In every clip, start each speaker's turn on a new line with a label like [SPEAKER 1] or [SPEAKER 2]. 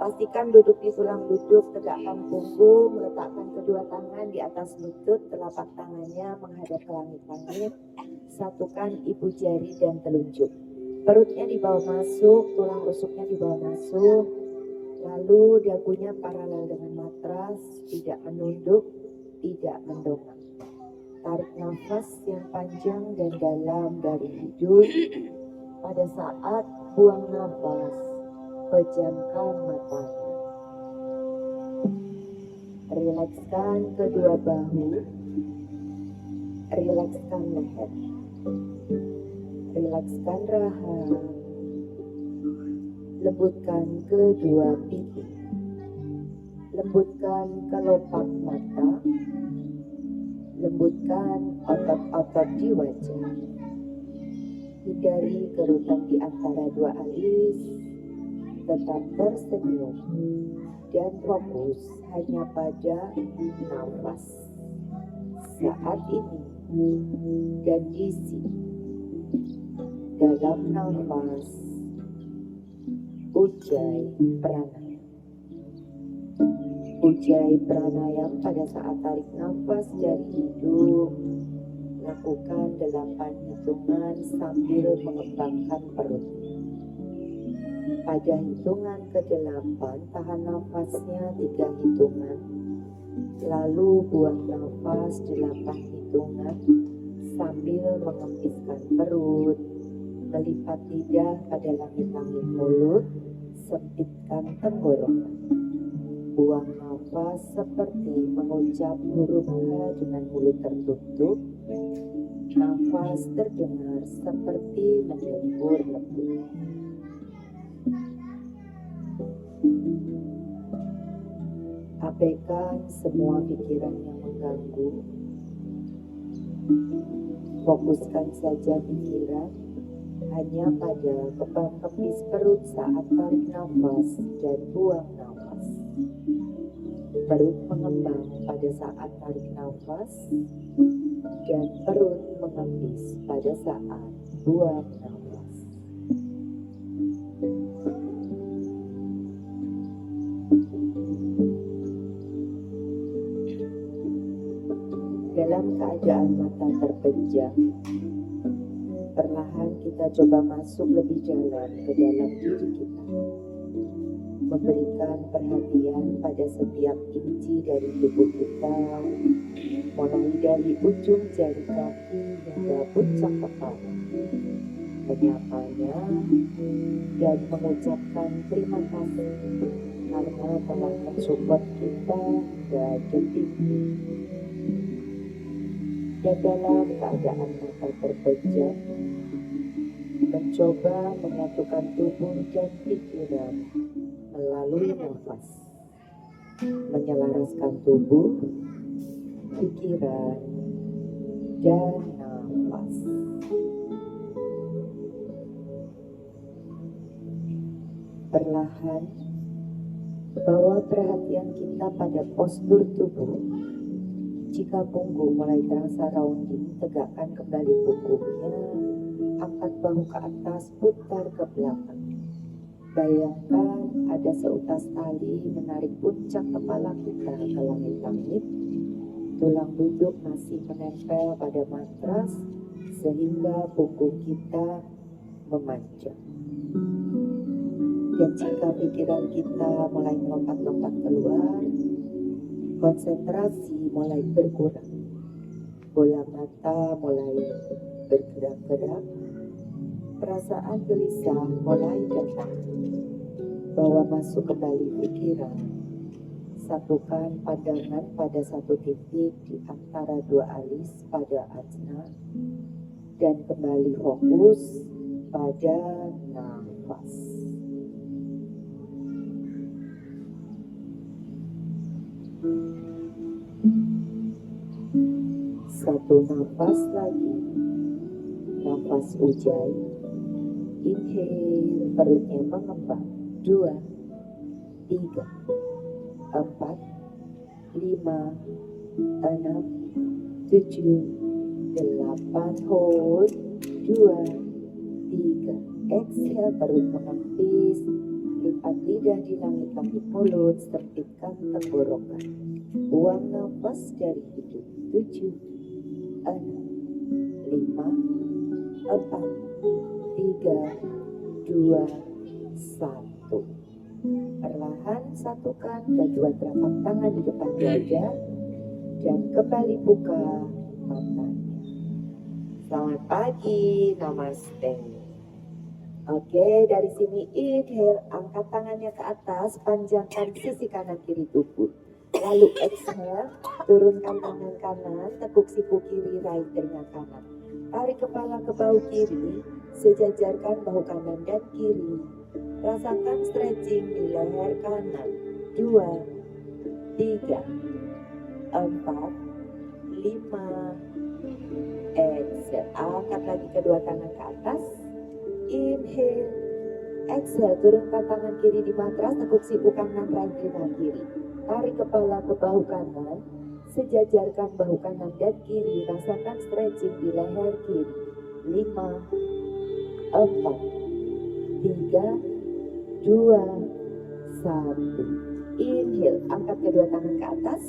[SPEAKER 1] Pastikan duduk di tulang duduk, tegakkan punggung, letakkan kedua tangan di atas lutut, telapak tangannya menghadap ke langit-langit, satukan ibu jari dan telunjuk. Perutnya dibawa masuk, tulang rusuknya dibawa masuk, lalu dagunya paralel dengan matras, tidak menunduk, tidak mendongak. Tarik nafas yang panjang dan dalam dari hidung. Pada saat buang nafas, pejamkan matanya. Rilekskan kedua bahu, rilekskan leher, rilekskan rahang, lembutkan kedua pipi, lembutkan kelopak mata, lembutkan otot-otot di wajah. Hindari kerutan di antara dua alis, tetap tersenyum dan fokus hanya pada nafas saat ini dan di sini. Dalam nafas, Ujjayi Pranayama. Ujjayi Pranayama pada saat tarik nafas dari hidung, lakukan 8 hitungan sambil mengembangkan perutnya. Pada hitungan ke-8, tahan nafasnya 3 hitungan, lalu buang nafas 8 hitungan sambil mengempiskan perut, melipat lidah pada langit-langit mulut, sempitkan tenggorokan. Buang nafas seperti mengucap huruf H dengan mulut tertutup. Nafas terdengar seperti mendengkur lembut. Abaikan semua pikiran yang mengganggu. Fokuskan saja pikiran hanya pada kepang-kepis perut saat tarik nafas dan buang nafas. Perut mengembang pada saat tarik nafas dan perut mengepis pada saat buang nafas. Dalam keadaan mata terpejam, perlahan kita coba masuk lebih dalam ke dalam diri kita. Memberikan perhatian pada setiap inci dari tubuh kita, mulai dari ujung jari kaki hingga puncak kepala. Menyapanya dan mengucapkan terima kasih karena telah mensupport kita hingga detik ini. Dan dalam keadaan mata terpejam, mencoba menyatukan tubuh dan pikiran melalui nafas, menyelaraskan tubuh, pikiran, dan nafas. Perlahan, bawa perhatian kita pada postur tubuh. Jika punggung mulai terasa rounding, tegakkan kembali punggungnya, angkat bahu ke atas, putar ke belakang. Bayangkan ada seutas tali menarik puncak kepala kita ke langit-langit. Tulang duduk masih menempel pada matras sehingga punggung kita memanjang. Dan jika pikiran kita mulai melompat-lompat keluar, konsentrasi mulai berkurang. Bola mata mulai bergerak-gerak. Perasaan gelisah mulai datang. Bawa masuk kembali pikiran. Satukan pandangan pada satu titik di antara dua alis pada ajna. Dan kembali fokus pada nafas. Satu nafas lagi. Nafas Ujjayi. Inhale, perutnya mengembang. 2, 3, 4, 5, 6, 7, 8. Hold. 2, 3. Exhale, perut mengempis. lipat lidah di langit-langit mulut, tertibkan tenggorokan. Buang nafas dari hidung. 7, 6, 5, 4, 3, 2, 1. Perlahan satukan kedua telapak tangan di depan dada dan kembali buka matanya. Selamat pagi, namaste. Oke, dari sini inhale, angkat tangannya ke atas, panjangkan sisi kanan kiri tubuh. Lalu exhale, turunkan tangan kanan, tekuk siku kiri, raih telinga kanan. Tarik kepala ke bahu kiri, sejajarkan bahu kanan dan kiri. Rasakan stretching di leher kanan. 2, 3, 4, 5. Exhale, angkat lagi kedua tangan ke atas. Inhale, exhale, turunkan tangan kiri di matras, tekuk siku kanan, raih telinga kiri. Tarik kepala ke bahu kanan, sejajarkan bahu kanan dan kiri, rasakan stretching di leher kiri. 5, 4, 3, 2, 1. Inhale, angkat kedua tangan ke atas.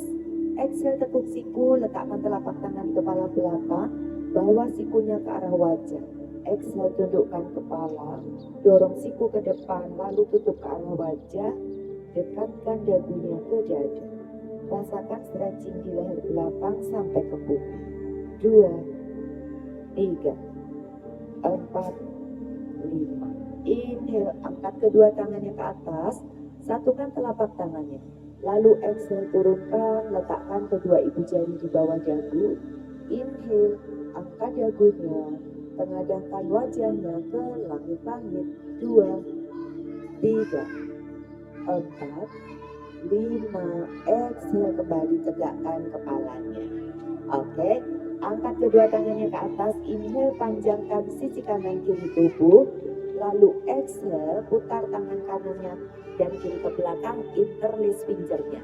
[SPEAKER 1] Exhale, tekuk siku, letakkan telapak tangan di kepala belakang, bawa sikunya ke arah wajah. Exhale, tundukkan kepala, dorong siku ke depan, lalu tutup ke arah wajah, dekatkan dagunya ke dada. Rasakan stretching di leher belakang sampai ke pundak. 2, 3, 4, 5. Inhale, angkat kedua tangannya ke atas, satukan telapak tangannya. Lalu exhale, turunkan, letakkan kedua ibu jari di bawah dagu. Inhale, angkat dagunya, tengadahkan wajahnya ke langit-langit. 2, 3, 4, 5. Exhale, kembali tegakkan kepalanya. Oke, angkat kedua tangannya ke atas. Inhale, panjangkan sisi kanan kiri tubuh. Lalu exhale, putar tangan kanannya dan kiri ke belakang, interlace fingernya.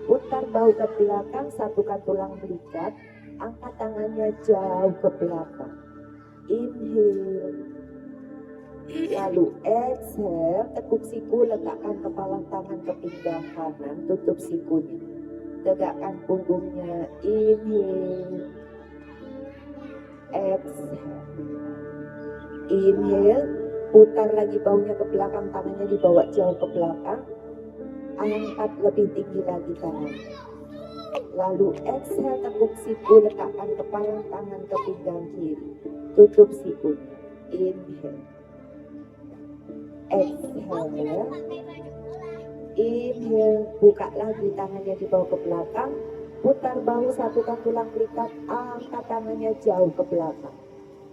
[SPEAKER 1] Putar bahu ke belakang, satukan tulang belikat, angkat tangannya jauh ke belakang. Inhale, lalu exhale, tekuk siku, letakkan kepala tangan ke pinggang kanan, tutup sikunya. Tegakkan punggungnya. Inhale, exhale. Inhale, putar lagi baunya ke belakang, tangannya dibawa jauh ke belakang. Angkat lebih tinggi lagi tangan. Lalu exhale, tekuk siku, letakkan kepala tangan ke pinggang kiri. Tutup siku. Inhale. Exhale. Inhale, buka lagi tangannya dibawa ke belakang. Putar bahu, satukan tulang belikat, angkat tangannya jauh ke belakang.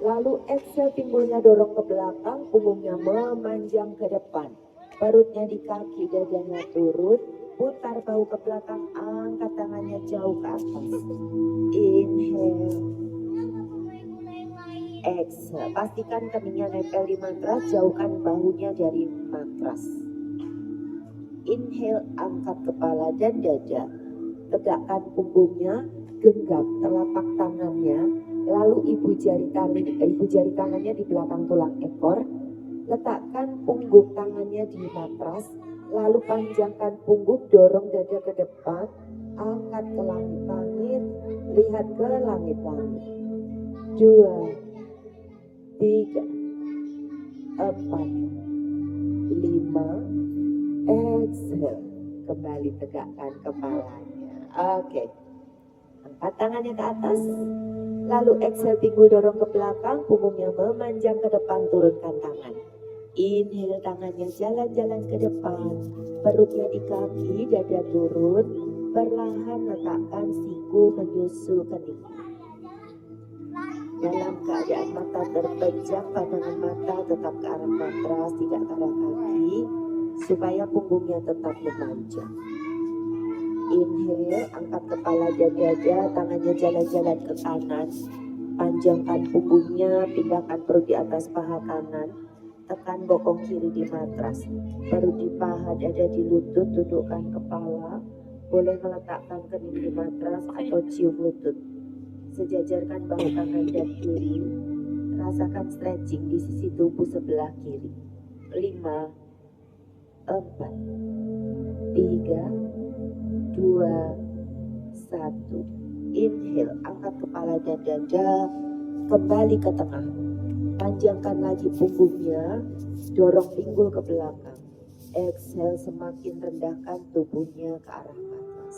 [SPEAKER 1] Lalu exhale, pinggulnya dorong ke belakang, punggungnya memanjang ke depan. Perutnya di kaki, dadanya turun. Putar bahu ke belakang, angkat tangannya jauh ke atas. Inhale. Exhale, pastikan keningnya nempel di matras, jauhkan bahunya dari matras. Inhale, angkat kepala dan dada. Tegakkan punggungnya, genggam telapak tangannya. Lalu ibu jari tangannya di belakang tulang ekor. Letakkan punggung tangannya di matras. Lalu panjangkan punggung, dorong dada ke depan. Angkat ke langit-langit. Lihat ke langit-langit. 2, 3, 4, 5. Exhale. Kembali tegakkan kepalanya. Oke. Angkat tangannya ke atas. Lalu exhale, pinggul dorong ke belakang, punggungnya memanjang ke depan, turunkan tangan. Inhale, tangannya jalan-jalan ke depan, perutnya di kaki, dada turun, perlahan letakkan siku menyusul kening. Dalam keadaan mata terpejam, pandangan mata tetap ke arah matras, tidak ke arah kaki, supaya punggungnya tetap memanjang. Inhale, angkat kepala dan dada, tangannya jalan-jalan ke kanan. Panjangkan punggungnya, pindahkan perut di atas paha kanan. Tekan bokong kiri di matras. Perut di paha, dada di lutut, tundukkan kepala. Boleh meletakkan kening di matras atau cium lutut. Sejajarkan bahu kanan dan kiri. Rasakan stretching di sisi tubuh sebelah kiri. 5, 4, 3, 2, 1. Inhale, angkat kepala dan dada kembali ke tengah. Panjangkan lagi punggungnya, dorong pinggul ke belakang. Exhale, semakin rendahkan tubuhnya ke arah atas.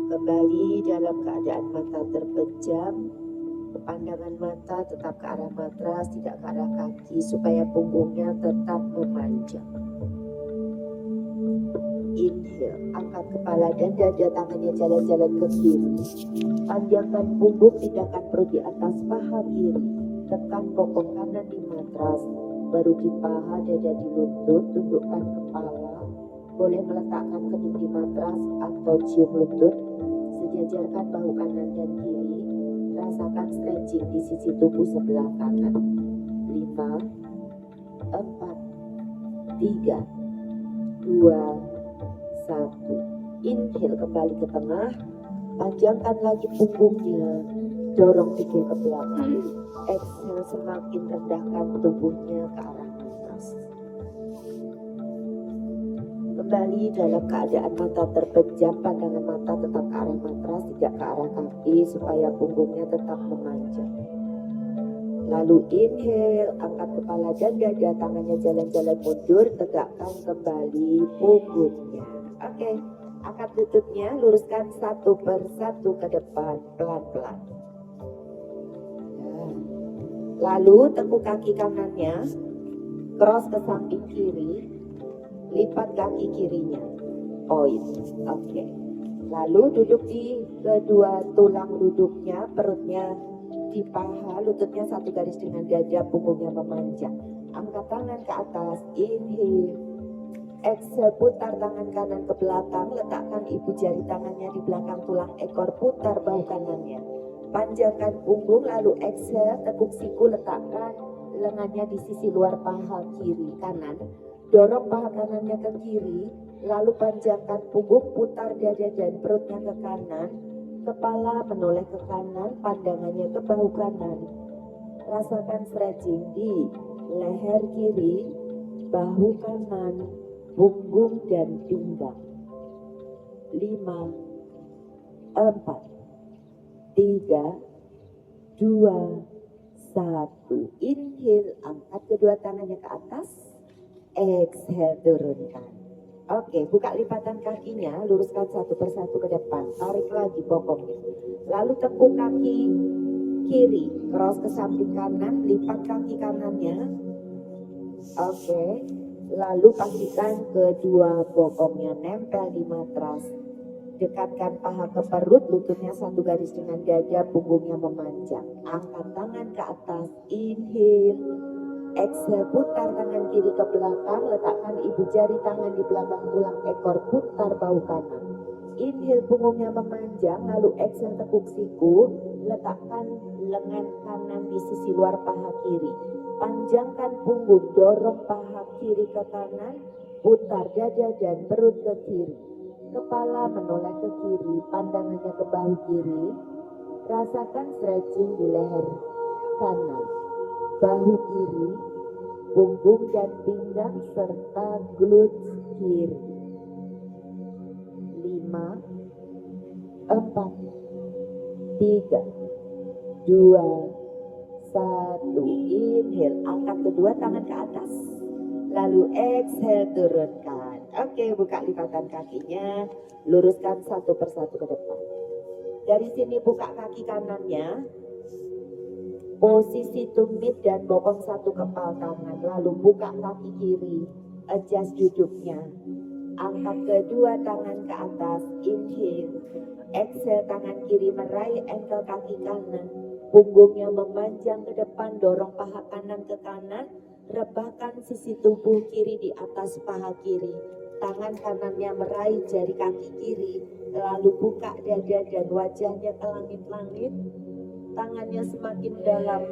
[SPEAKER 1] Kembali dalam keadaan mata terpejam. Pandangan mata tetap ke arah matras, tidak ke arah kaki, supaya punggungnya tetap memanjang. Inhale, angkat kepala dan dada, tangannya jalan-jalan ke kiri. Panjangkan punggung, pindahkan perut di atas paha kiri. Tekan bokong kanan di matras, baru di paha, dada di lutut, tundukkan kepala. Boleh meletakkan kening di matras atau cium lutut. Sejajarkan bahu kanan dan kiri. Rasakan stretching di sisi tubuh sebelah kanan. 5, 4, 3, 2, 1. Inhale, kembali ke tengah. Panjangkan lagi punggungnya, dorong pikul ke belakang. Exhale, semakin rendahkan tubuhnya ke arah matras. Kembali dalam keadaan mata terpejam, pandangan mata tetap ke arah matras, tidak ke arah kaki, supaya punggungnya tetap memanjang. Lalu inhale, angkat kepala dan dada, tangannya jalan-jalan mundur, tegakkan kembali punggungnya. Oke, angkat lututnya, luruskan satu persatu ke depan, pelan-pelan. Lalu tekuk kaki kanannya, cross ke samping kiri, lipat kaki kirinya, point. Oke. Lalu duduk di kedua tulang duduknya, perutnya di paha, lututnya satu garis dengan dada, punggungnya memanjang. Angkat tangan ke atas, inhale. Exhale, putar tangan kanan ke belakang, letakkan ibu jari tangannya di belakang tulang ekor, putar bahu kanannya. Panjangkan punggung, lalu exhale, tekuk siku, letakkan lengannya di sisi luar paha kiri kanan. Dorong paha kanannya ke kiri, lalu panjangkan punggung, putar dada dan perutnya ke kanan. Kepala menoleh ke kanan, pandangannya ke bahu kanan. Rasakan stretching di leher kiri, bahu kanan, punggung dan pinggang. 5, 4, 3, 2, 1. Inhale, angkat kedua tangannya ke atas. Exhale, turunkan. Oke, buka lipatan kakinya, luruskan satu persatu ke depan. Tarik lagi bokongnya. Lalu tekuk kaki kiri, cross ke samping kanan, lipat kaki kanannya. Oke, lalu pastikan kedua bokongnya nempel di matras. Dekatkan paha ke perut, lututnya satu garis dengan dada, punggungnya memanjang. Angkat tangan ke atas, inhale. Exhale, putar tangan kiri ke belakang, letakkan ibu jari tangan di belakang tulang ekor, putar bahu kanan. Inhale, punggungnya memanjang, lalu exhale, tekuk siku, letakkan lengan kanan di sisi luar paha kiri. Panjangkan punggung, dorong paha kiri ke kanan, putar dada dan perut ke kiri. Kepala menoleh ke kiri, pandangannya ke bahu kiri. Rasakan stretching di leher kanan, bahu kiri, punggung dan pinggang serta glutes kiri. 5, 4, 3, 2, 1. Inhale, angkat kedua tangan ke atas. Lalu exhale, turunkan. Oke, buka lipatan kakinya, luruskan satu persatu ke depan. Dari sini buka kaki kanannya, posisi tumit dan bokong satu kepal tangan. Lalu buka kaki kiri, adjust duduknya. Angkat kedua tangan ke atas, inhale. Exhale, tangan kiri meraih ankle kaki kanan. Punggungnya memanjang ke depan, dorong paha kanan ke kanan. Rebahkan sisi tubuh kiri di atas paha kiri. Tangan kanannya meraih jari kaki kiri. Lalu buka dada dan wajahnya ke langit-langit. Tangannya semakin dalam,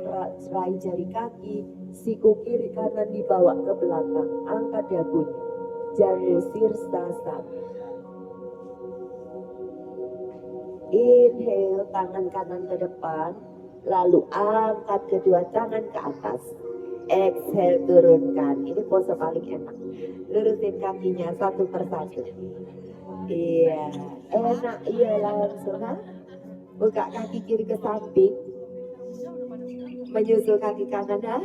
[SPEAKER 1] raih jari kaki. Siku kiri kanan dibawa ke belakang. Angkat dagunya. Janu Sirsasana. Inhale, tangan kanan ke depan. Lalu angkat kedua tangan ke atas. Exhale, turunkan. Ini pose paling enak. Lurusin kakinya satu persatu. Iya, enak. Iya, langsung. Ha? Buka kaki kiri ke samping. Menyusul kaki kanan. Ha?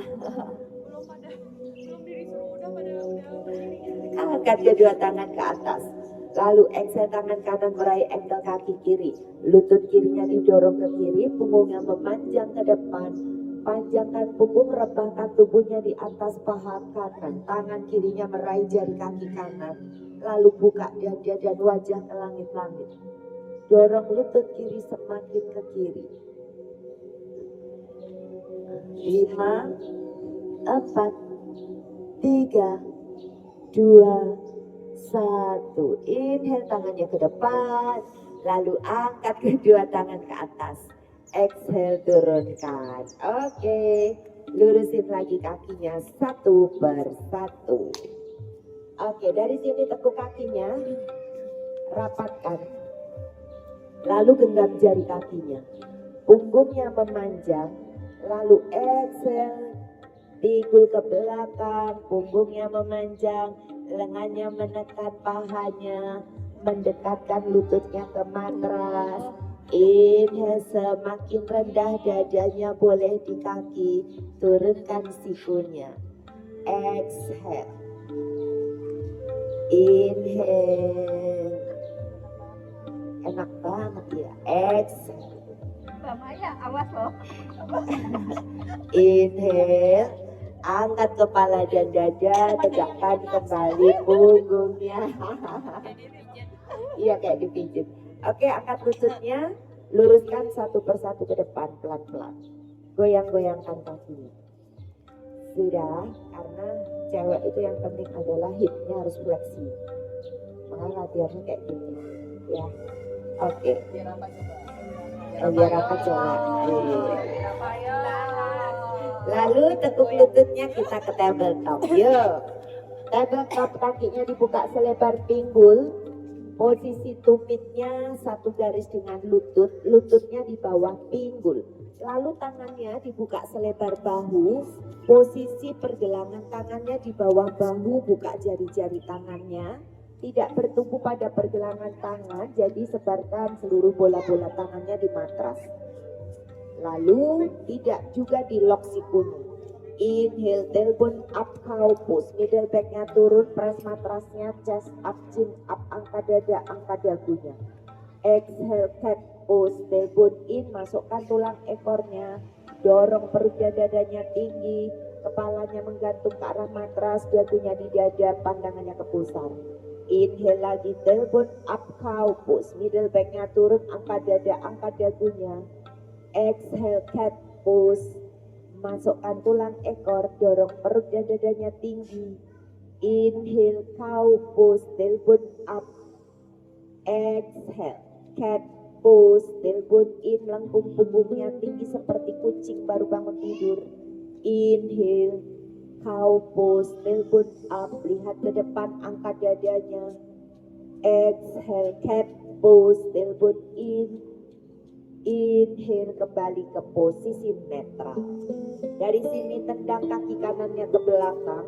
[SPEAKER 1] Angkat kedua tangan ke atas. Lalu exhale, tangan kanan meraih ankle kaki kiri. Lutut kirinya didorong ke kiri, punggungnya memanjang ke depan. Panjangkan punggung, rebahkan tubuhnya di atas paha kanan. Tangan kirinya meraih jari kaki kanan. Lalu buka dada dan wajah ke langit-langit. Dorong lutut kiri semakin ke kiri. 5, 4, 3, 2, 1. Inhale, tangannya ke depan. Lalu angkat kedua tangan ke atas. Exhale, turunkan. Oke, lurusin lagi kakinya satu persatu. Oke, dari sini tekuk kakinya, rapatkan. Lalu genggam jari kakinya. Punggungnya memanjang. Lalu exhale, pikul ke belakang, punggungnya memanjang, lengannya menekan pahanya, mendekatkan lututnya ke matras. Inhale, semakin rendah dadanya boleh di kaki, turunkan sikunya. Exhale. Inhale. Enak banget ya. Exhale.
[SPEAKER 2] Mbak Maya, awas loh.
[SPEAKER 1] Inhale, angkat kepala dan dada, tegakkan kembali punggungnya. Iya, kayak dipijit. Oke, angkat lututnya, luruskan satu persatu ke depan pelan-pelan. Goyang-goyangkan kakinya. Sudah, karena cewek itu yang penting adalah hipnya harus fleksi. Makanya latihannya kayak gitu. Ya, oke. Biar apa coba? Lalu tekuk lututnya kita ke tabletop. Yuk, tabletop kakinya dibuka selebar pinggul. Posisi tumitnya satu garis dengan lutut, lututnya di bawah pinggul. Lalu tangannya dibuka selebar bahu. Posisi pergelangan tangannya di bawah bahu, buka jari-jari tangannya. Tidak bertumpu pada pergelangan tangan, jadi sebarkan seluruh bola-bola tangannya di matras. Lalu tidak juga di lock sikunya. Inhale, tailbone up, cow pose. Middle backnya turun, press matrasnya, chest up, chin up, angkat dada, angkat dagunya. Exhale, cat pose, tailbone in, masukkan tulang ekornya. Dorong perut dan dadanya tinggi, kepalanya menggantung ke arah matras, dagunya di dada, pandangannya ke pusar. Inhale lagi, tailbone up, cow pose. Middle backnya turun, angkat dada, angkat dagunya. Exhale, cat pose. Masukkan tulang ekor, dorong perut dan dadanya tinggi. Inhale, cow pose, tailbone up. Exhale, cat pose, tailbone in, lengkung punggungnya tinggi seperti kucing baru bangun tidur. Inhale, cow pose, tailbone up, lihat ke depan, angkat dadanya. Exhale, cat pose, tailbone in. Inhale, kembali ke posisi netral. Dari sini tendang kaki kanannya ke belakang,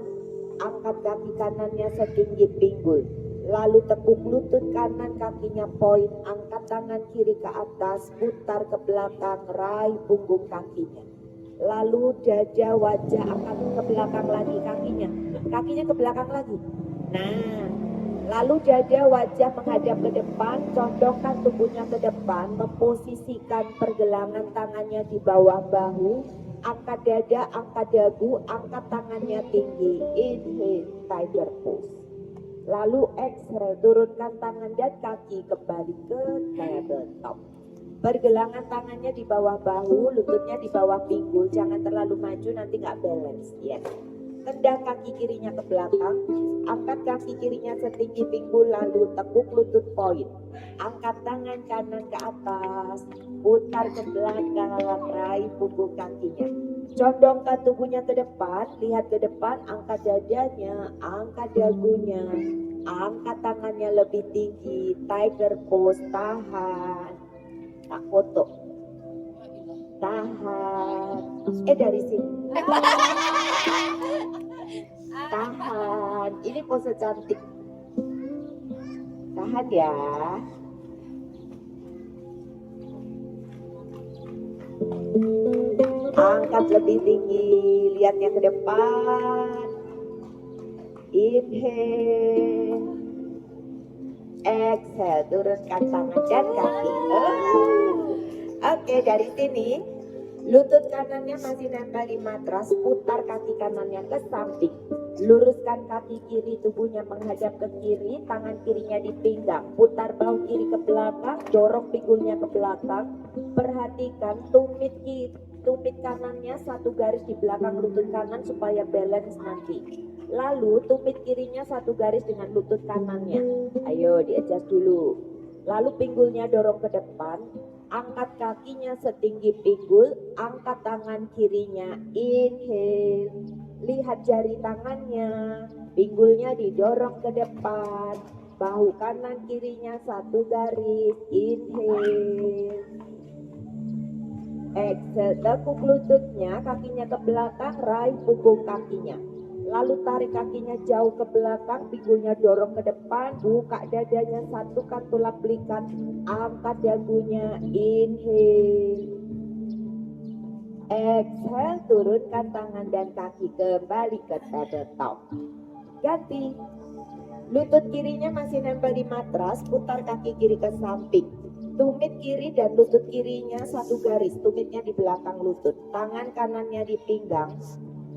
[SPEAKER 1] angkat kaki kanannya setinggi pinggul. Lalu tekuk lutut kanan, kakinya point, angkat tangan kiri ke atas, putar ke belakang, raih punggung kakinya. Lalu dada, wajah, angkat ke belakang lagi kakinya ke belakang lagi. Nah, lalu dada, wajah menghadap ke depan, condongkan tubuhnya ke depan, memposisikan pergelangan tangannya di bawah bahu, angkat dada, angkat dagu, angkat tangannya tinggi. Inhale, tiger pose. Lalu exhale, turunkan tangan dan kaki kembali ke tabletop. Pergelangan tangannya di bawah bahu, lututnya di bawah pinggul, jangan terlalu maju nanti nggak balance. Yes. Tendang kaki kirinya ke belakang, angkat kaki kirinya setinggi pinggul, lalu tekuk lutut point. Angkat tangan kanan ke atas, putar ke belakang, raih punggung kakinya. Condongkan tubuhnya ke depan, lihat ke depan, angkat dadanya, angkat dagunya, angkat tangannya lebih tinggi, tiger pose, tahan. Tak foto. Tahan. Dari sini. Ini pose cantik. Tahan ya. Angkat lebih tinggi, lihatnya ke depan. Inhale. Exhale, turunkan tangan dan kaki. Oke, dari sini lutut kanannya masih nempel di matras, putar kaki kanannya ke samping. Luruskan kaki kiri, tubuhnya menghadap ke kiri, tangan kirinya di pinggang. Putar bahu kiri ke belakang, dorong pinggulnya ke belakang. Perhatikan tumit kanannya satu garis di belakang lutut kanan supaya balance nanti. Lalu tumit kirinya satu garis dengan lutut kanannya. Ayo di-adjust dulu. Lalu pinggulnya dorong ke depan. Angkat kakinya setinggi pinggul, angkat tangan kirinya, inhale. Lihat jari tangannya, pinggulnya didorong ke depan, bahu kanan kirinya satu garis, inhale. Exhale, tekuk lututnya, kakinya ke belakang, raih punggung kakinya. Lalu tarik kakinya jauh ke belakang, pinggulnya dorong ke depan, buka dadanya, satukan tulang belikat, angkat dagunya, inhale. Exhale, turunkan tangan dan kaki kembali ke tabletop. Ganti. Lutut kirinya masih nempel di matras, putar kaki kiri ke samping. Tumit kiri dan lutut kirinya satu garis, tumitnya di belakang lutut. Tangan kanannya di pinggang.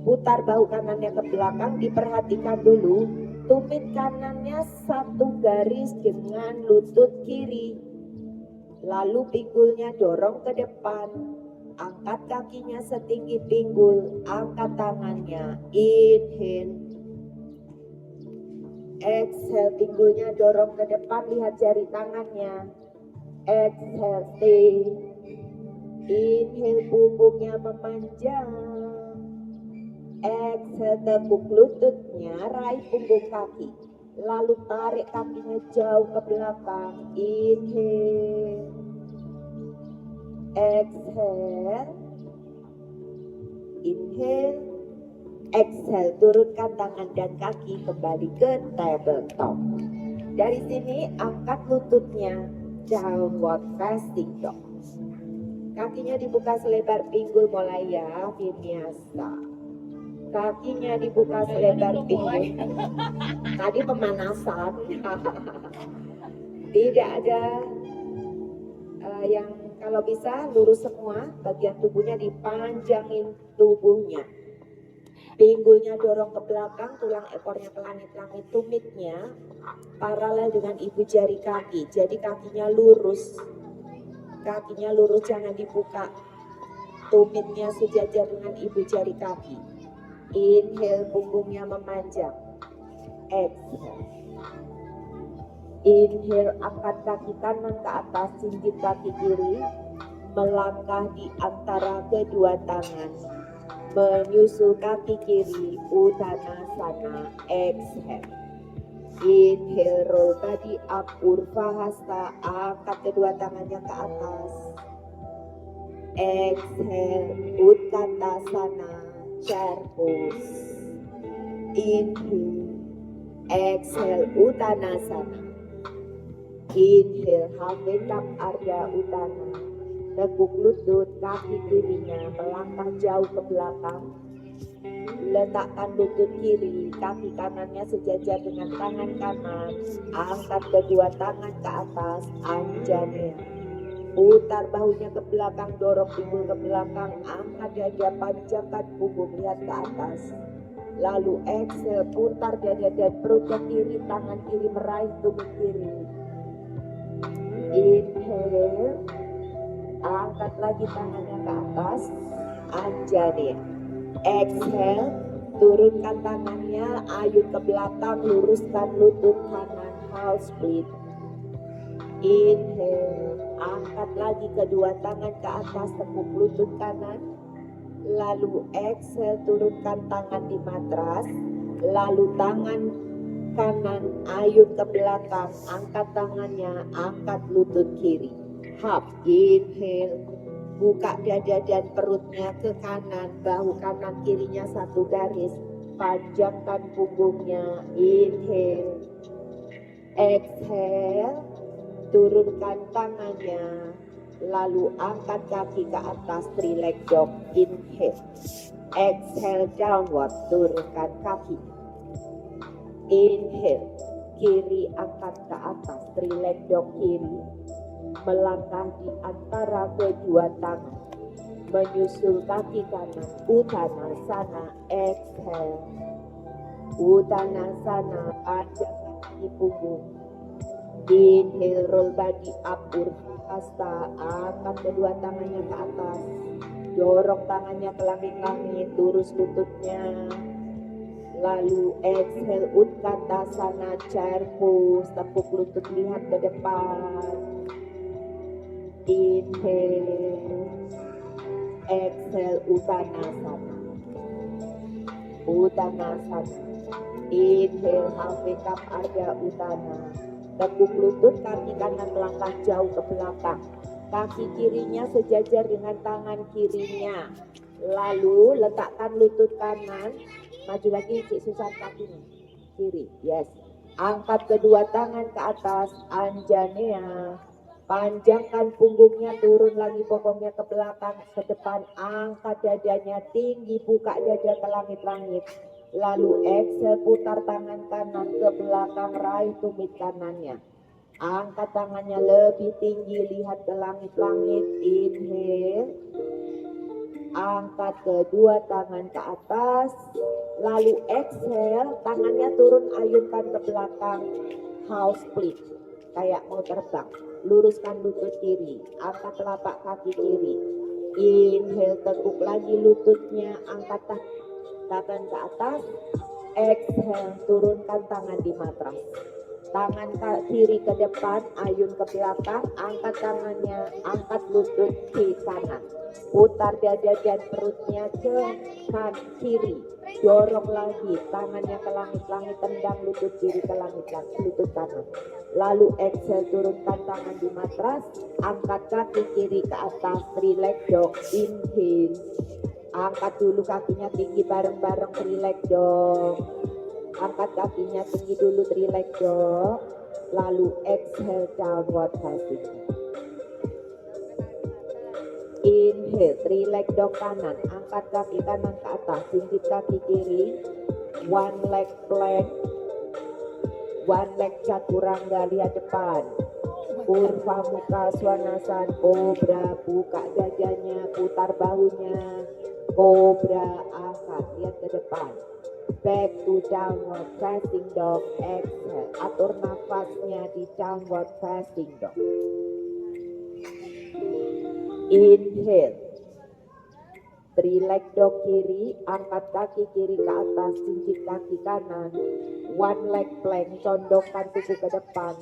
[SPEAKER 1] Putar bahu kanannya ke belakang, diperhatikan dulu. Tumit kanannya satu garis dengan lutut kiri. Lalu pinggulnya dorong ke depan. Angkat kakinya setinggi pinggul, angkat tangannya, inhale. Exhale, pinggulnya dorong ke depan, lihat jari tangannya. Exhale, stay. Inhale, punggungnya memanjang. Exhale, tekuk lututnya, raih punggung kaki. Lalu tarik kakinya jauh ke belakang. Inhale. Exhale. Inhale. Exhale, turunkan tangan dan kaki kembali ke tabletop. Dari sini angkat lututnya, downward facing dog. Kakinya dibuka selebar pinggul mulai ya, vinyasa. Kakinya dibuka selebar pinggul. Tadi pemanasan. Tidak ada yang kalau bisa lurus semua, bagian tubuhnya dipanjangin tubuhnya. Pinggulnya dorong ke belakang, tulang ekornya ke langit-langit, tumitnya paralel dengan ibu jari kaki. Jadi kakinya lurus. Kakinya lurus, jangan dibuka. Tumitnya sejajar dengan ibu jari kaki. Inhale, punggungnya memanjang. Exhale. Inhale, angkat kaki kanan ke atas, singgit kaki kiri. Melangkah di antara kedua tangan. Menyusul kaki kiri, Uttanasana, exhale. Inhale, roll body up, Urvahasta, angkat kedua tangannya ke atas. Exhale, Uttanasana, chair pose. Inhale, exhale, Uttanasana. Inhale, half wake up, Ardha Uttana. Tekuk lutut, kaki kirinya melangkah jauh ke belakang. Letakkan lutut kiri, kaki kanannya sejajar dengan tangan kanan. Angkat kedua tangan ke atas, Anjane. Putar bahunya ke belakang, dorong pinggul ke belakang. Angkat dada, panjangkan punggung, lihat ke atas. Lalu exhale, putar dada dan perut ke kiri, tangan kiri meraih tumit kiri. Inhale. Angkat lagi tangannya ke atas, Anjane. Exhale, turunkan tangannya, ayun ke belakang, luruskan lutut kanan, half split. Inhale, angkat lagi kedua tangan ke atas, tekuk lutut kanan. Lalu exhale, turunkan tangan di matras. Lalu tangan kanan, ayun ke belakang, angkat tangannya, angkat lutut kiri. Half, inhale, buka dada dan perutnya ke kanan, bahu kanan kirinya satu garis. panjangkan punggungnya, inhale, exhale, turunkan tangannya, lalu angkat kaki ke atas, three-leg dog, inhale, exhale, downward, turunkan kaki, inhale, kiri angkat ke atas, three-leg dog kiri, melangkah di antara kedua tangan, menyusul kaki kanan, Uttanasana, exhale, Uttanasana, panjangkan kaki punggung, inhale, roll body up, Urdhva, angkat kedua tangannya ke atas, dorong tangannya ke langit-langit, lurus lututnya, lalu exhale, Utkatasana, chair pose, tepuk lutut lihat ke depan, inhale, exhale, Uttanasana, Uttanasana, inhale, halfway cup Ardha Uttana, tekuk lutut, kaki kanan melangkah jauh ke belakang, kaki kirinya sejajar dengan tangan kirinya, lalu letakkan lutut kanan, maju lagi Cik Susan, kakinya kiri, yes, angkat kedua tangan ke atas, Anjanea, panjangkan punggungnya, turun lagi bokongnya ke belakang, ke depan, angkat dadanya tinggi, buka dada ke langit-langit, lalu exhale, putar tangan kanan ke belakang, raih tumit kanannya, angkat tangannya lebih tinggi, lihat ke langit-langit, inhale, angkat kedua tangan ke atas, lalu exhale, tangannya turun, ayunkan ke belakang, house split, kayak mau terbang, luruskan lutut kiri, angkat telapak kaki kiri, inhale, tekuk lagi lututnya, angkat tangan ke atas, exhale, turunkan tangan di matras, tangan kiri ke depan, ayun ke belakang, angkat tangannya, angkat lutut ke kanan, putar dada dan perutnya ke kiri, dorong lagi tangannya ke langit-langit, tendang lutut kiri ke langit-langit, lutut kanan, lalu exhale, turunkan tangan di matras, angkat kaki kiri ke atas, three-leg dog, inhale, angkat dulu kakinya tinggi bareng-bareng, three-leg dog, angkat kakinya tinggi dulu, three-leg dog, lalu exhale, downward facing. Inhale, three-leg dog kanan, angkat kaki kanan ke atas, jinjit kaki kiri, one leg plank, one leg chaturanga, lihat depan, Urdhva Mukha Svanasana, kobra, buka dadanya, putar bahunya, kobra, angkat, lihat ke depan, back to downward facing dog, exhale, atur nafasnya di downward facing dog, inhale, three-leg dog kiri, angkat kaki kiri ke atas, jinjit kaki kanan, one leg plank, condongkan tubuh ke depan,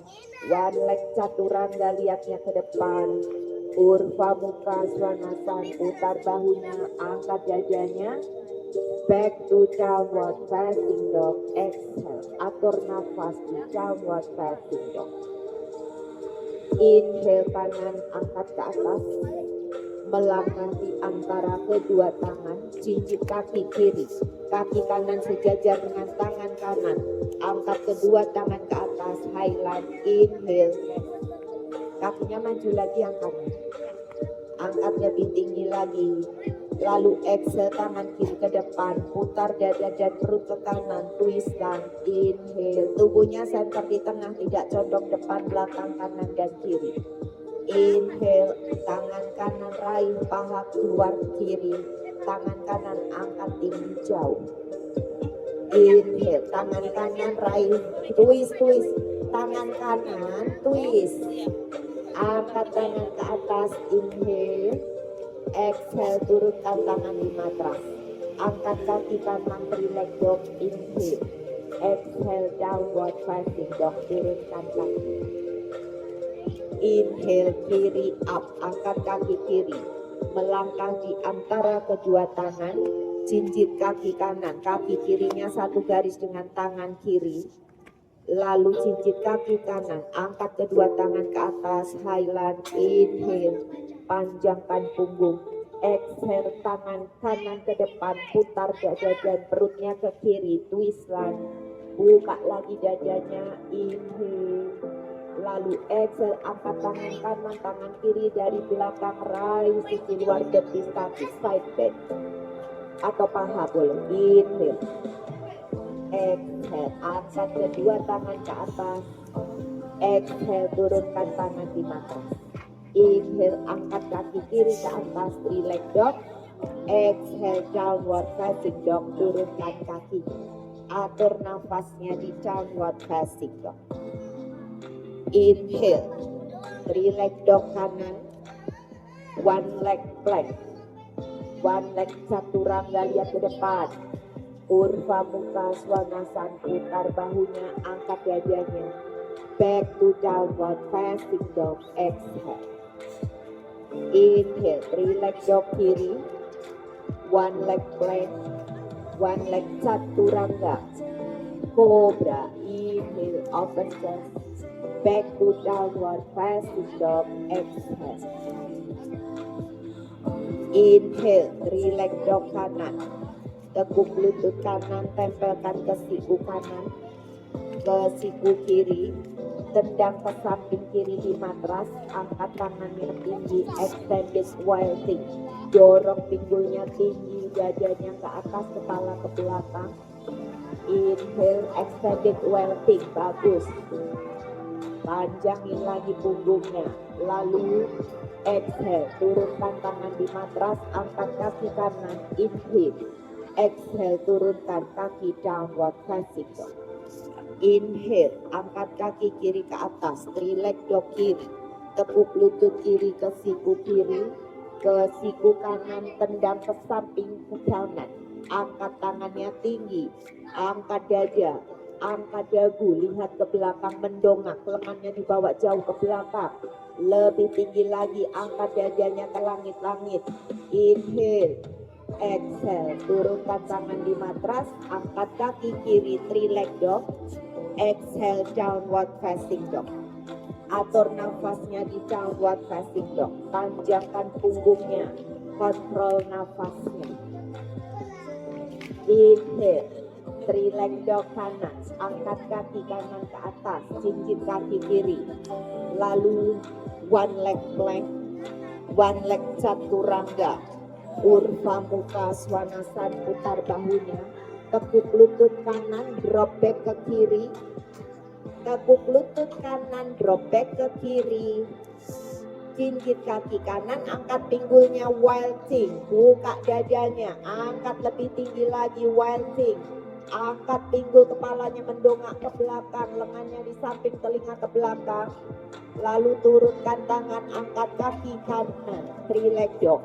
[SPEAKER 1] one leg chaturanga, lihatnya ke depan, Urdhva Mukha Svanasana, putar bahunya, angkat dadanya, back to downward facing dog, exhale, atur nafas di downward facing dog, inhale, tangan angkat ke atas, melangkah di antara kedua tangan, jinjit kaki kiri, kaki kanan sejajar dengan tangan kanan, angkat kedua tangan ke atas, highlight, inhale, kakinya maju lagi, angkat lebih tinggi lagi, lalu exhale, tangan kiri ke depan, putar dada dan perut ke kanan, twistkan, inhale, tubuhnya center di tengah, tidak condong depan, belakang, kanan dan kiri, inhale, tangan kanan raih paha keluar kiri, tangan kanan angkat tinggi jauh, inhale, tangan kanan raih, twist, tangan kanan twist, angkat tangan ke atas, inhale, exhale, turunkan tangan di matras, angkat kaki kanan, three-leg dog, inhale, exhale, downward facing dog, turunkan kaki, inhale, kiri up, angkat kaki kiri, melangkah di antara kedua tangan, jinjit kaki kanan, kaki kirinya satu garis dengan tangan kiri, lalu jinjit kaki kanan, angkat kedua tangan ke atas, highland, inhale, panjangkan punggung, Exhale, tangan kanan ke depan, putar dada dan perutnya ke kiri, twist lagi. Buka lagi dadanya, inhale. Lalu exhale, angkat tangan kanan, tangan kiri dari belakang, raih sisi luar betis kaki, side bend. Atau paha boleh, inhale. Exhale, angkat kedua tangan ke atas. Exhale, turunkan tangan di matras. Inhale, angkat kaki kiri ke atas, three-leg dog. Exhale, downward facing dog, turunkan kaki. Atur nafasnya di downward facing dog. Inhale, three-leg dog kanan, one leg plank, one leg chaturanga, lihat ke depan. Urva muka swanasana, putar bahunya, angkat dadanya. Back to downward facing dog, exhale. Inhale, three-leg dog kiri, one leg plank, one leg chaturanga, cobra. Inhale, open chest. Back to downward facing dog, exhale. Inhale, three-leg dog kanan. Tekuk lutut kanan, tempelkan ke siku kanan, ke siku kiri. Tendang ke samping kiri di matras, angkat tangannya tinggi, extended wilding. Dorong pinggulnya tinggi, dadanya ke atas, kepala ke belakang. Inhale, extended wilding, bagus. Panjangin lagi punggungnya. Lalu exhale, turunkan tangan di matras, angkat kaki kanan, inhale. Exhale, turunkan kaki downward facing dog. Inhale, angkat kaki kiri ke atas, three-leg dog kiri. Tekuk lutut kiri ke siku kiri, ke siku kanan, tendang ke samping ke kanan. Angkat tangannya tinggi, angkat dada, angkat dagu, lihat ke belakang, mendongak, lengannya dibawa jauh ke belakang. Lebih tinggi lagi, angkat dadanya ke langit-langit. Inhale, exhale, turunkan tangan di matras, angkat kaki kiri, three-leg dog. Exhale, downward facing dog. Atur nafasnya di downward facing dog. Panjangkan punggungnya, kontrol nafasnya. Inhale, three-leg dog kanan, angkat kaki kanan ke atas, jinjit kaki kiri. Lalu one leg plank, one leg chaturanga. Urva muka swanasana, putar bahunya. Tekuk lutut kanan, drop back ke kiri. Tekuk lutut kanan, drop back ke kiri. Jinjit kaki kanan, angkat pinggulnya, wilding. Buka dadanya, angkat lebih tinggi lagi, wilding. Angkat pinggul, kepalanya mendongak ke belakang, lengannya di samping telinga ke belakang. Lalu turunkan tangan, angkat kaki kanan, three-leg dog.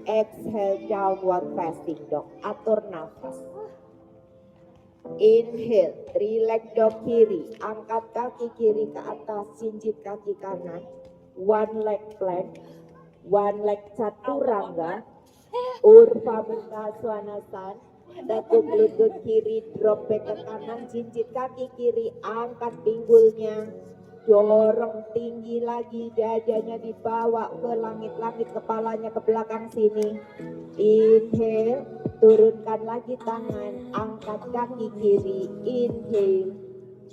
[SPEAKER 1] Exhale, downward facing dog. Atur nafas. Inhale, three-leg dog kiri, angkat kaki kiri ke atas, jinjit kaki kanan, one leg plank, one leg chaturanga, urva muka swanasana. Tekuk lutut kiri, drop back ke kanan, jinjit kaki kiri, angkat pinggulnya, dorong tinggi lagi, dadanya dibawa ke langit-langit, kepalanya ke belakang sini. Inhale, turunkan lagi tangan, angkat kaki kiri, inhale.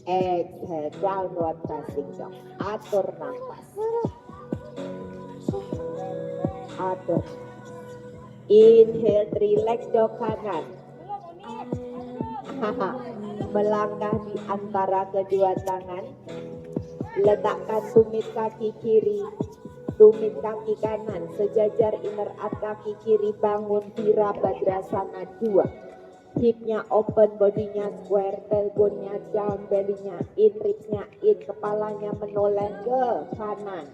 [SPEAKER 1] Exhale, downward facing dog. Atur nafas. Atur. Inhale, three-leg dog kanan. Melangkah di antara kedua tangan. Letakkan tumit kaki kiri, tumit kaki kanan, sejajar inner arch kaki kiri, bangun Virabhadrasana 2. Hipnya open, bodinya square, tailbone-nya down, belly-nya in, ribs-nya in, kepalanya menoleh ke kanan.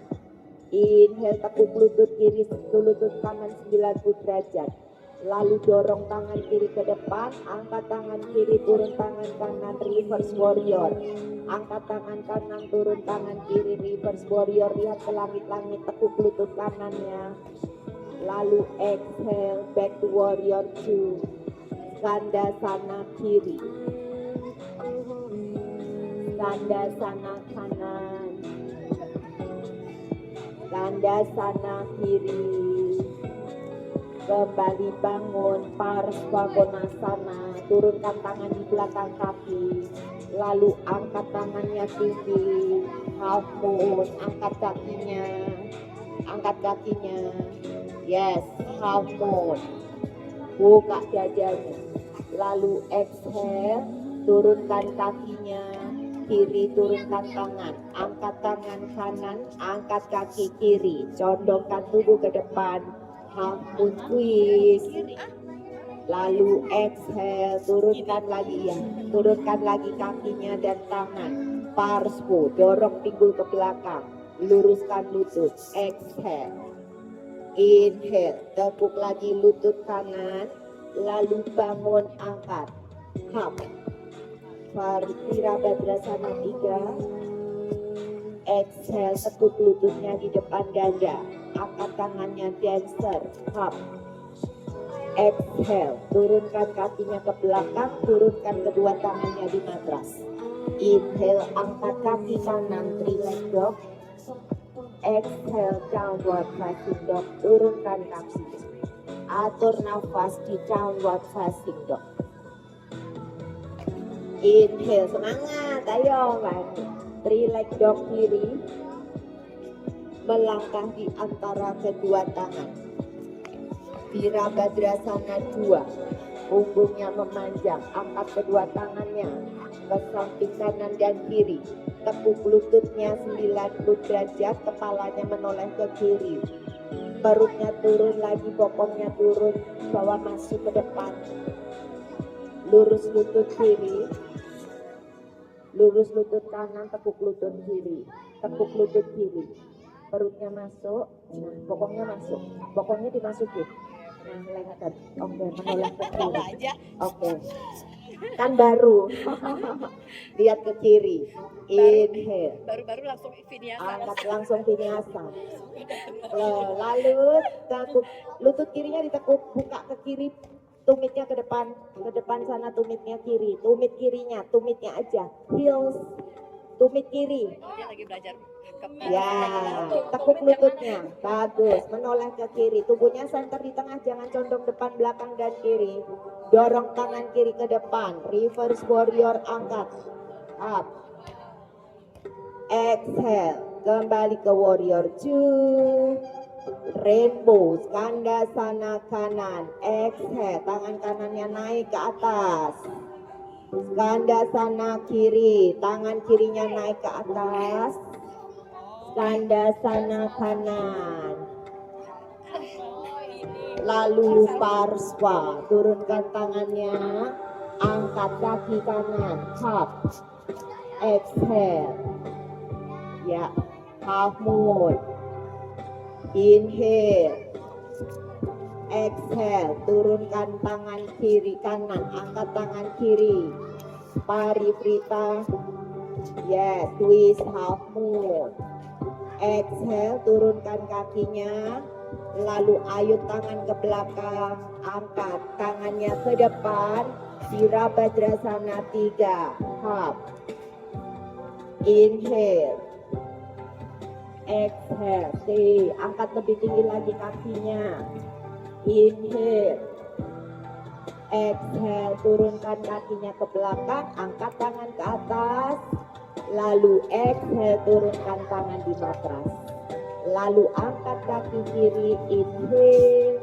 [SPEAKER 1] Inhale, tekuk lutut kiri, lutut kanan 90 derajat. Lalu dorong tangan kiri ke depan, angkat tangan kiri, turun tangan kanan, reverse warrior. Angkat tangan kanan, turun tangan kiri, reverse warrior. Lihat ke langit-langit, tekuk lutut kanannya. Lalu exhale, back to warrior 2. Skandasana kiri, Skandasana kanan, Skandasana kiri, Kembali bangun, Parsvakonasana. Turunkan tangan di belakang kaki. Lalu angkat tangannya tinggi. Half moon, angkat kakinya. Angkat kakinya. Yes, half moon. Buka dadanya. Lalu exhale, turunkan kakinya. Kiri turunkan tangan, angkat tangan kanan, angkat kaki kiri, condongkan tubuh ke depan, half moon twist. Lalu exhale, turunkan lagi ya, turunkan lagi kakinya dan tangan, parsvo, dorong pinggul ke belakang, luruskan lutut, exhale, inhale, tepuk lagi lutut kanan, lalu bangun angkat, hap. Virabhadrasana 3. Exhale, tekuk lututnya di depan dada. Angkat tangannya dancer. Up. Exhale, turunkan kakinya ke belakang. Turunkan kedua tangannya di matras. Inhale, angkat kaki kanan, three-leg dog. Exhale, downward facing dog. Turunkan kaki. Atur nafas di downward facing dog. Inhale, semangat, ayo bangun. Three-leg dog kiri. Melangkah di antara kedua tangan. Virabhadrasana 2. Punggungnya memanjang, angkat kedua tangannya ke samping kanan dan kiri. Tekuk lututnya 90 derajat, kepalanya menoleh ke kiri. Perutnya turun lagi, bokongnya turun, bawa masuk ke depan. Lurus lutut kiri. Lurus lutut kanan, tekuk lutut kiri. Tekuk lutut kiri. Perutnya masuk, nah bokongnya masuk. Bokongnya dimasukin. Nah, lengket. Oke, menoleh ke kiri. Oke. Kan baru. Lihat ke kiri. Inhale.
[SPEAKER 2] Baru-baru langsung vinyasa.
[SPEAKER 1] Angkat langsung vinyasa. Lalu tekuk lutut kirinya ditekuk, buka ke kiri. Tumitnya ke depan sana, tumitnya kiri, tumit kirinya, tumitnya aja, heels, tumit kiri.
[SPEAKER 2] Dia lagi belajar.
[SPEAKER 1] Ya, tekuk lututnya, bagus, menoleh ke kiri, tubuhnya center di tengah, jangan condong depan, belakang dan kiri. Dorong tangan kiri ke depan, reverse warrior, angkat, up, exhale, kembali ke warrior 2. Rainbow, skandasana kanan, exhale, tangan kanannya naik ke atas. Skandasana kiri, tangan kirinya naik ke atas. Skandasana kanan. Lalu parsva, turunkan tangannya, angkat kaki kanan, hop, exhale. Ya, half moon. Inhale, exhale, turunkan tangan kiri kanan, angkat tangan kiri, parivrita, yes, twist half moon. Exhale, turunkan kakinya, lalu ayun tangan ke belakang, angkat tangannya ke depan, Virabhadrasana 3, hop, inhale. Exhale, stay. Angkat lebih tinggi lagi kakinya. Inhale. Exhale, turunkan kakinya ke belakang, angkat tangan ke atas. Lalu exhale, turunkan tangan di matras. Lalu angkat kaki kiri, inhale.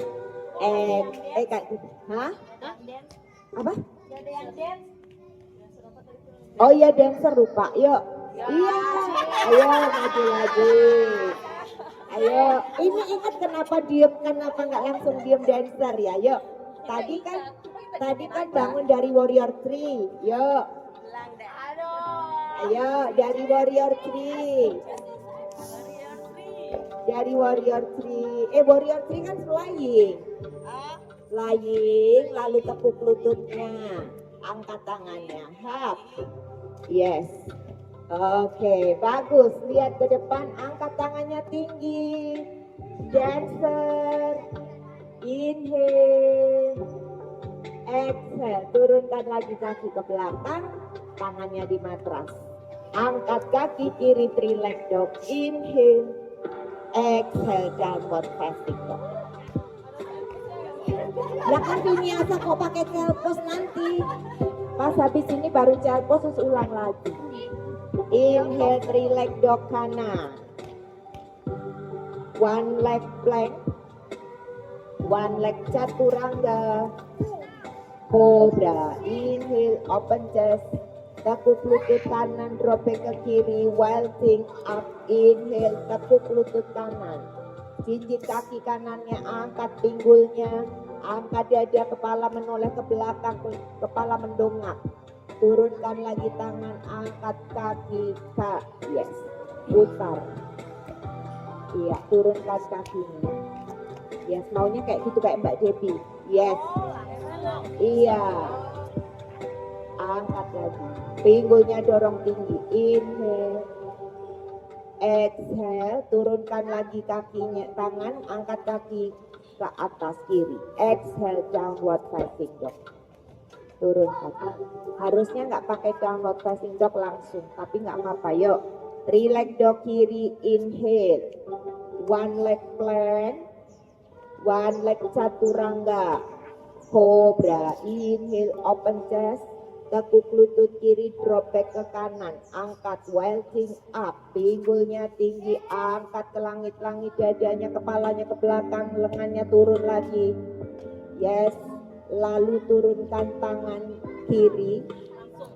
[SPEAKER 1] Hah? Apa? Oh iya, dancer lupa. Yuk. Iya, ayo maju lagi. Ayo, ini ingat kenapa diem, kenapa nggak langsung diem dancer ya? Yuk, tadi kan bangun dari warrior 3. Yuk, ayo dari warrior 3. Dari warrior 3. Warrior 3 kan flying. Flying, lalu tepuk lututnya, angkat tangannya, hap. Yes. Oke, bagus. Lihat ke depan, angkat tangannya tinggi. Dancer. Inhale. Exhale, turunkan lagi kaki ke belakang, tangannya di matras. Angkat kaki kiri, three-leg dog. Inhale. Exhale, downward facing dog. Lah kan Viniasa kok pakai celpos nanti. Pas habis ini baru celpos terus ulang lagi. Inhale 3 leg dog kanan. 1 leg plank. 1 leg chaturanga. Cobra. Inhale open chest. Tekuk lutut kanan, drop back ke kiri, wilding up, inhale, tekuk lutut kanan. Jinjit kaki kanannya, angkat pinggulnya, angkat dada, kepala menoleh ke belakang, kepala mendongak. Turunkan lagi tangan, angkat kaki, yes, putar. Iya, turunkan kakinya. Yes, maunya kayak gitu, kayak Mbak Debbie. Yes, iya. Angkat lagi, pinggulnya dorong tinggi, inhale, exhale, turunkan lagi kakinya, tangan, angkat kaki ke atas kiri, exhale, downward facing dog, turun kaki, harusnya nggak pakai downward facing dog langsung, tapi nggak apa-apa, yuk, 3 leg dog kiri, inhale, 1 leg plank, 1 leg chaturanga, cobra, inhale, open chest, tekuk lutut kiri, drop back ke kanan, angkat, wilding up, pinggulnya tinggi, angkat ke langit-langit, dadanya, kepalanya ke belakang, lengannya turun lagi, yes, lalu turunkan tangan kiri,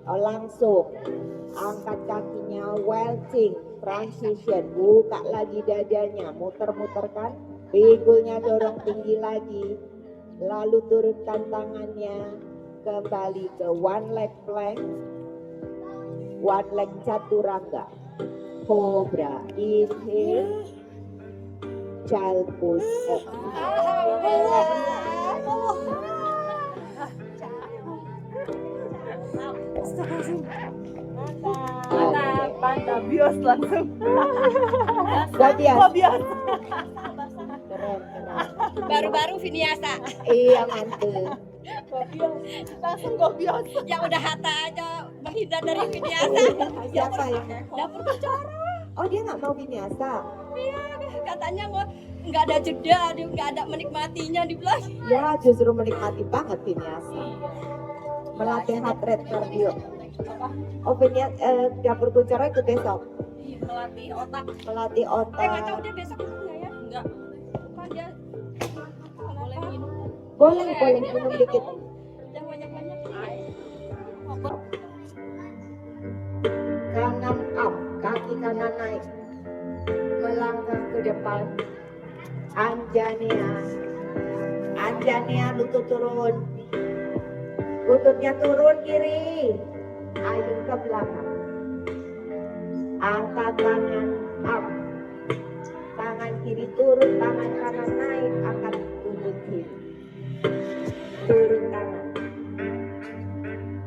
[SPEAKER 1] langsung, angkat kakinya, wilding, transition, buka lagi dadanya, muter-muterkan, pinggulnya dorong tinggi lagi, lalu turunkan tangannya, kembali ke 1 leg plank, 1 leg chaturanga, cobra, inhale, child pose,
[SPEAKER 2] Mantap, bios langsung.
[SPEAKER 1] Gak biasa.
[SPEAKER 2] Bios.
[SPEAKER 1] Keren.
[SPEAKER 3] Baru-baru Viniasa.
[SPEAKER 1] Iya, mantap.
[SPEAKER 2] Langsung gobios.
[SPEAKER 3] Yang udah hata aja menghindar dari Viniasa.
[SPEAKER 1] Siapa yang?
[SPEAKER 3] Dapur bicara.
[SPEAKER 1] Oh, dia nggak mau Viniasa.
[SPEAKER 3] Iya, katanya nggak ada jeda, dia nggak ada menikmatinya dibilang.
[SPEAKER 1] Ya, justru menikmati banget Viniasa. Melatih heart rate cardio. Oh, Viniasa, dapur bicara ikut besok.
[SPEAKER 3] Melatih otak.
[SPEAKER 1] Melatih otak.
[SPEAKER 3] Nggak tahu dia besok enggak ya? Enggak. Kan dia boleh minum.
[SPEAKER 1] Boleh minum dikit.
[SPEAKER 3] Jangan banyak-banyak.
[SPEAKER 1] Kanan up, kaki kanan naik, melangkah ke depan. Anjanea, lutut turun, lututnya turun kiri, ayun ke belakang. Angkat tangan up, tangan kiri turun, tangan kanan naik, angkat lutut kiri, turun tangan,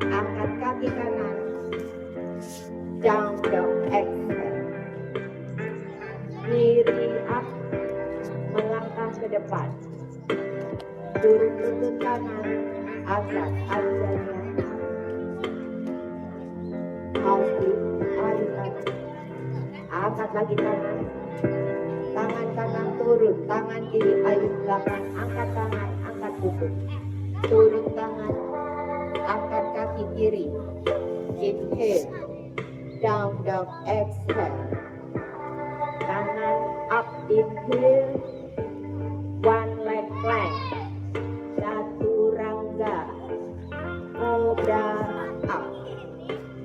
[SPEAKER 1] angkat kaki kanan, down, exhale, kiri up, melangkah ke depan, turun lutut kanan, angkat anjanya, housing, ayun kanan, angkat lagi tangan, tangan kanan turun, tangan kiri ayun belakang, angkat tangan, angkat lutut, turun tangan, angkat kaki kiri, inhale, down, exhale, kanan up, inhale, 1 leg plank, chaturanga, cobra up,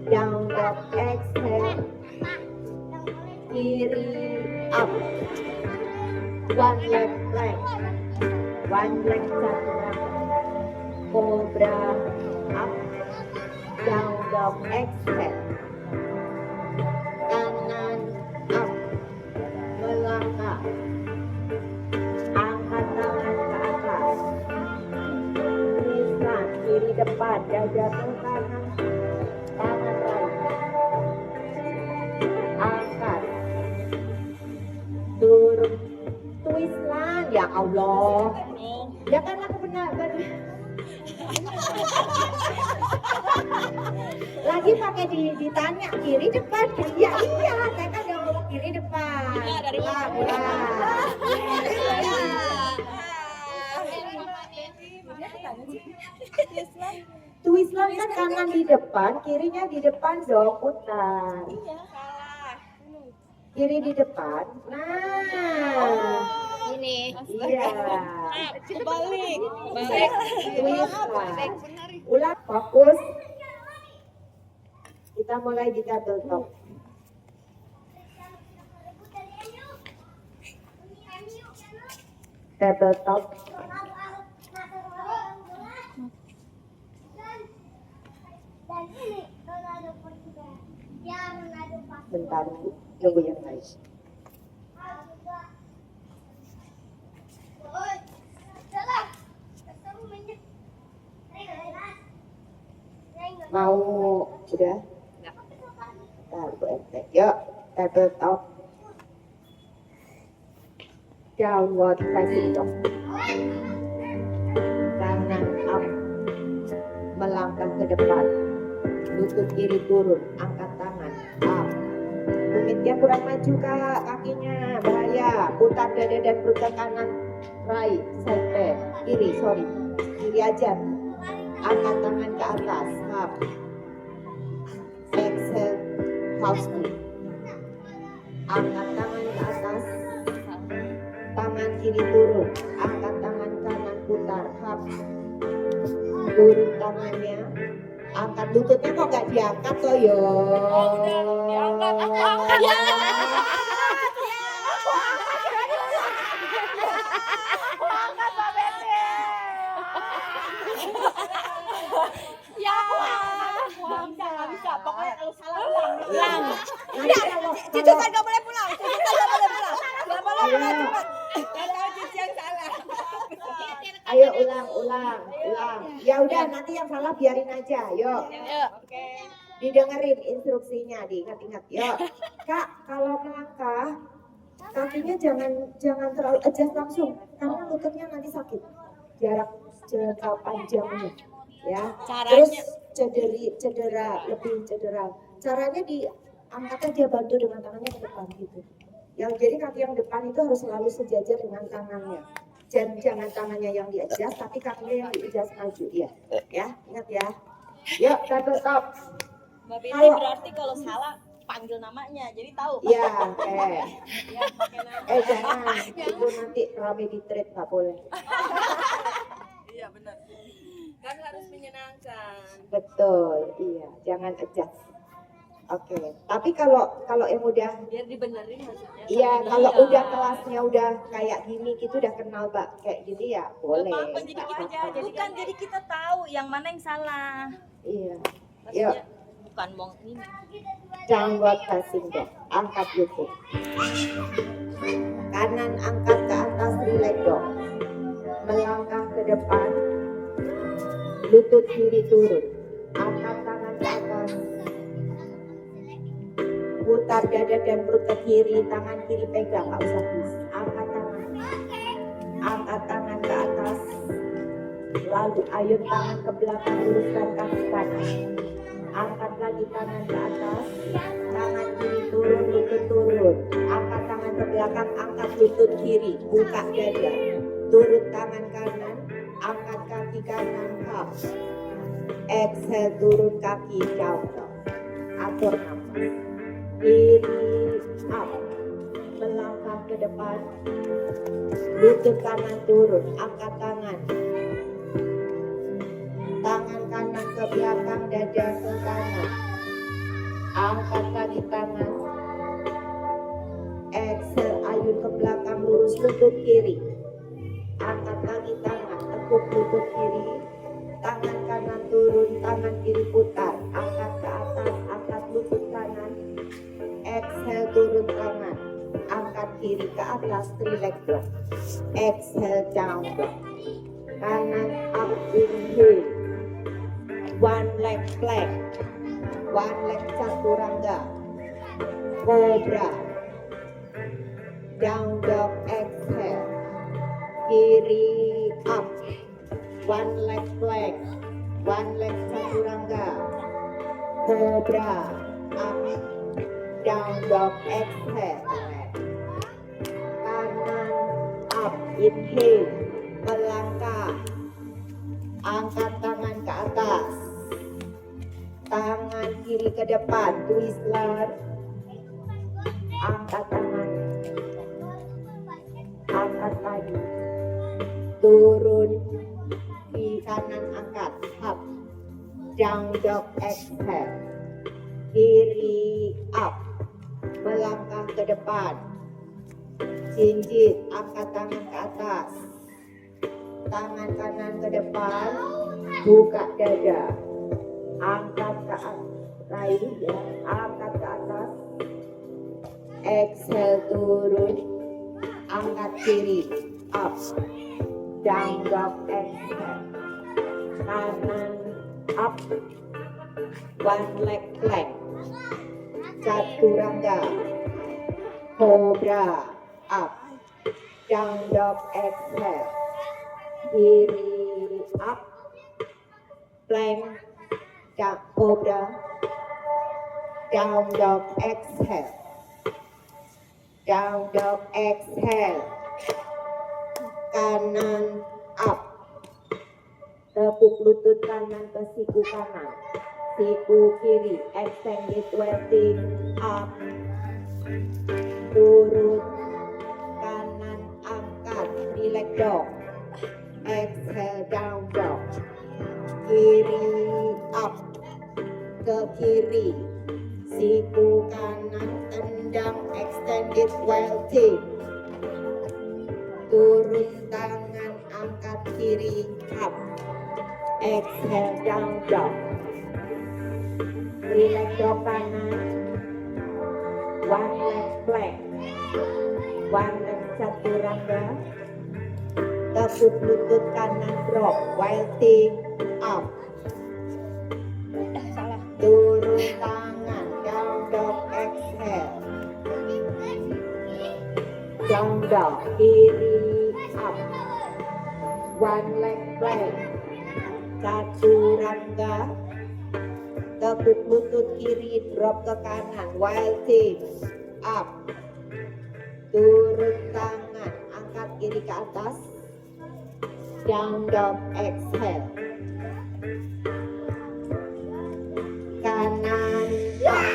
[SPEAKER 1] down, exhale, kiri up, 1 leg plank, 1 leg chaturanga, cobra up, down, exhale, kanan up, melangkah, angkat tangan ke atas, tulisan kiri depan, dada ke kanan, tangan right, angkat, turun, tuislan, ya Allah, ya kan aku benar. Lagi pakai ditanya kiri depan, ya iya, saya kan udah ngomong kiri depan.
[SPEAKER 3] Iya, dari
[SPEAKER 1] Wah. Twist lang kan kanan di depan, kirinya di depan dong, putar.
[SPEAKER 3] Salah.
[SPEAKER 1] Kiri di depan. Nah,
[SPEAKER 3] Ini.
[SPEAKER 1] iya.
[SPEAKER 3] Kebalik.
[SPEAKER 1] Twist lah. Ulang, fokus. Kita mulai di double top. Double top. Bentar, tunggu yang lain. Mau udah? Bentar, Bu RT. Yuk, double top. Downward facing dog. Kanan up. Melangkah ke depan. Lutut kiri turun, angkat tangan, up. Tumitnya kurang maju kak, kakinya bahaya. Putar dada dan perut ke kanan, right, side back, kiri aja. Angkat tangan ke atas, up. Exhale, house knee. Angkat tangan ke atas, tangan kiri turun, angkat tangan kanan putar, up. Turun tangannya. Angkat lututnya kok gak diangkat toh yo.
[SPEAKER 2] Diangkat. Nggak bisa. Pokoknya kalau salah ulang.
[SPEAKER 1] Nanti kalau
[SPEAKER 3] Cucu kan gak boleh pulang. Gak boleh pulang cepat. Kalau cucu yang salah.
[SPEAKER 1] ayo ulang. Ya udah nanti yang salah biarin aja. Yuk.
[SPEAKER 3] Oke.
[SPEAKER 1] Didengerin instruksinya, diingat-ingat. Yuk. Kak, kalau melangkah kakinya jangan terlalu adjust langsung karena lututnya nanti sakit. Jarak jangka panjangnya. Ya. Terus cedera. Caranya diangkat aja, bantu dengan tangannya ke depan gitu. Yang jadi kaki yang depan itu harus selalu sejajar dengan tangannya. Jangan tangannya yang di-adjust, tapi kakinya yang di-adjust maju. Ya, ingat ya. Yuk, double top.
[SPEAKER 2] Mbak Betty
[SPEAKER 1] Kalau-
[SPEAKER 2] berarti kalau salah panggil namanya, jadi tahu.
[SPEAKER 1] Ya,
[SPEAKER 2] Ya, pakai nama.
[SPEAKER 1] jangan. Itu nanti rame di trade, nggak boleh.
[SPEAKER 2] Iya benar. Kan harus menyenangkan.
[SPEAKER 1] Betul, iya. Jangan adjust. Oke, tapi kalau yang udah
[SPEAKER 2] Biar dibenerin maksudnya.
[SPEAKER 1] iya,
[SPEAKER 2] Sama
[SPEAKER 1] kalau
[SPEAKER 2] dia.
[SPEAKER 1] udah kelasnya udah kayak gini, gitu udah kenal Mbak kayak gini ya boleh.
[SPEAKER 2] Apa-apa, jadi
[SPEAKER 1] nggak
[SPEAKER 2] aja.
[SPEAKER 1] apa-apa.
[SPEAKER 2] Jadi kan jadi kita tahu yang mana yang salah.
[SPEAKER 1] Iya.
[SPEAKER 2] Maksudnya
[SPEAKER 1] Yuk,
[SPEAKER 2] bukan mau ini.
[SPEAKER 1] downward facing dog. Angkat lutut. Kanan angkat ke atas, relax dog. Melangkah ke depan. Lutut kiri turun. Angkat tangan ke atas. Putar dada dan perut ke kiri, tangan kiri pegang, nggak usah push. Angkat tangan ke atas, lalu ayun tangan ke belakang, luruskan kaki kanan. Angkat lagi tangan ke atas, tangan kiri turun, lutut turun. Angkat tangan ke belakang, angkat lutut kiri, buka dada. Turun tangan kanan, angkat kaki kanan, up. Exhale, turun kaki, down. Atur nafas. Kiri up, melangkah ke depan, lutut kanan turun, angkat tangan kanan ke belakang, dada ke kanan, angkat lagi tangan, exhale, ayun ke belakang, lurus lutut kiri, angkat lagi tangan, tekuk lutut kiri, tangan kanan turun, tangan kiri putar, angkat ke atas, angkat lutut kanan. Exhale, turun tangan, angkat kiri ke atas, relax dog. Exhale, down dog. Kanan up, inhale. One leg plank, one leg chaturanga, cobra. Down dog, exhale. Kiri up, one leg plank, one leg chaturanga, cobra. Up. Down dog, exhale. Kanan up, inhale, melangkah. Angkat tangan ke atas. Tangan kiri ke depan, Twizzler. Angkat tangan. Angkat lagi. Turun. Kiri kanan angkat. Up. Down dog exhale. Kiri up. Melangkah ke depan. Jinjit, angkat tangan ke atas. Tangan kanan ke depan. Buka dada. Angkat ke atas. Raih ya. Angkat ke atas. Exhale turun. Angkat kiri. Up. Down dog exhale. Kanan up. One leg plank. Chaturanga. Cobra. Up. Down dog exhale. Kiri up. Plank. Cobra. Down dog exhale. Down dog exhale. Kanan up. Tepuk lutut kanan ke siku kanan. Siku kiri. Extended lifting up. Turun. Kanan angkat. Relax dog. Exhale down dog. Kiri up. Ke kiri. Siku kanan tendang. Extended lifting. Turun tangan angkat kiri up. Exhale down dog. Relax dog kanan. One leg plank. One leg chaturanga. Tepuk lutut kanan drop. Lifting up.
[SPEAKER 3] Salah.
[SPEAKER 1] Turun tangan. Down dog exhale. Down dog. Kiri up. One leg plank. Chaturanga. Tepuk lutut kiri drop ke kanan. Lifting up. Turun tangan. Angkat kiri ke atas. Down dog exhale. Kanan up.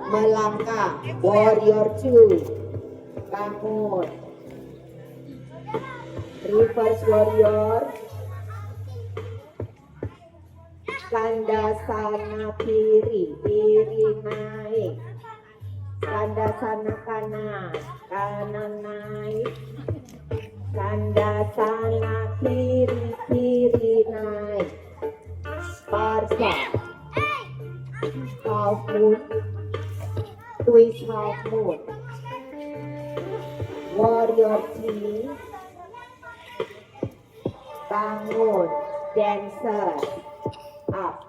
[SPEAKER 1] Melangkah. Warrior 2. Bangun. Reverse warrior. Tandasana kiri. Kiri naik. Tandasana kanan. Kanan naik. Tandasana kiri. Kiri naik. Parsha. Half moon. Twist half moon. Warrior 3. Bangun. Dancer. Up.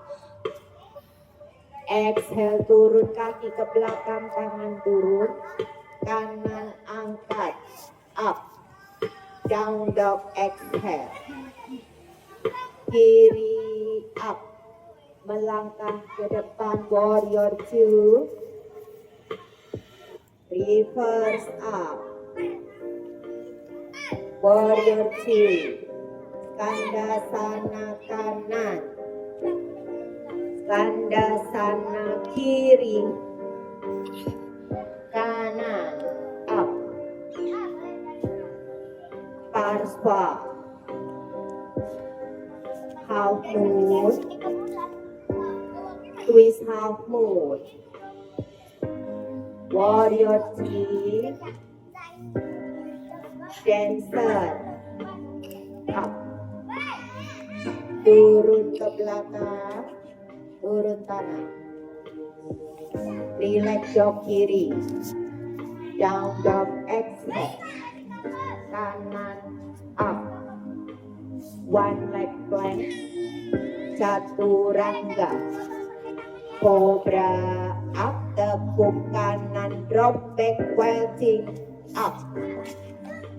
[SPEAKER 1] Exhale turun kaki ke belakang, tangan turun. Kanan angkat. Up. Down dog exhale. Kiri up. Melangkah ke depan, warrior 2. Reverse up. Warrior 2. Tandasana kanan. Tandasana kiri. Kanan up. Parsva. Half moon. Twist half moon. Warrior 3. Dancer. Up. Turun ke belakang. Turun tangan. Relax dog kiri. Down dog exhale. Kanan up. One leg plank. Chaturanga. Cobra up. Tepuk kanan drop back welting up.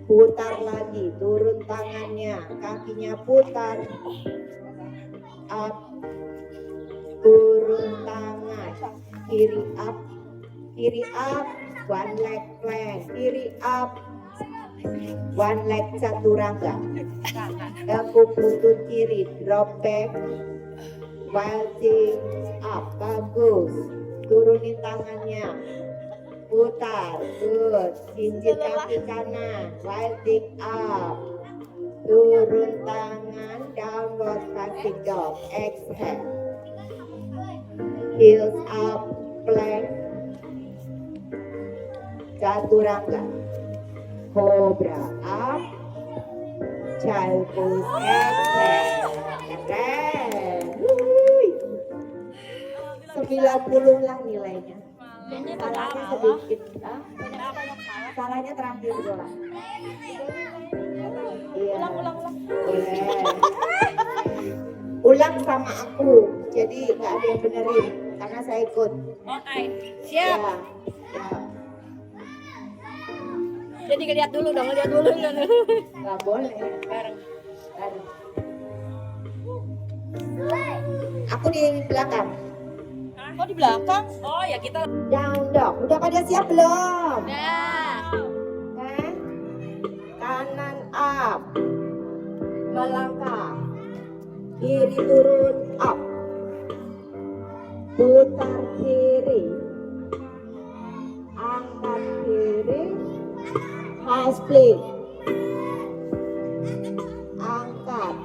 [SPEAKER 1] Putar lagi, turun tangannya, kakinya putar. Up. Turun tangan. Kiri up. Kiri up. One leg plank. Kiri up. One leg chaturanga. Tekuk lutut kiri, drop back, vaulting up, bagus. Turunin tangannya, putar, good. Cincin kaki kanan, vaulting up. Turun tangan, downward facing dog, exhale. Heels up, plank. Chaturanga, cobra up. Child pose, exhale. Keren. Wuih. 90 lah nilainya. Salahnya sedikit. Ah, salahnya terakhir doang. Iya. Boleh. Ulang sama aku. Jadi nggak ada yang benerin karena saya ikut.
[SPEAKER 3] Oke, siap.
[SPEAKER 1] Ya. Ya.
[SPEAKER 3] Jadi lihat dulu dong, lihat dulu.
[SPEAKER 1] Nggak boleh.
[SPEAKER 3] Bareng.
[SPEAKER 1] Bareng. Aku di belakang.
[SPEAKER 3] Oh di belakang? Oh ya kita.
[SPEAKER 1] Down dog. Udah pada siap belum?
[SPEAKER 3] Nah.
[SPEAKER 1] Kan? Kanan up. Melangkah. Kiri turun up. Putar kiri. Angkat kiri. High split. Angkat.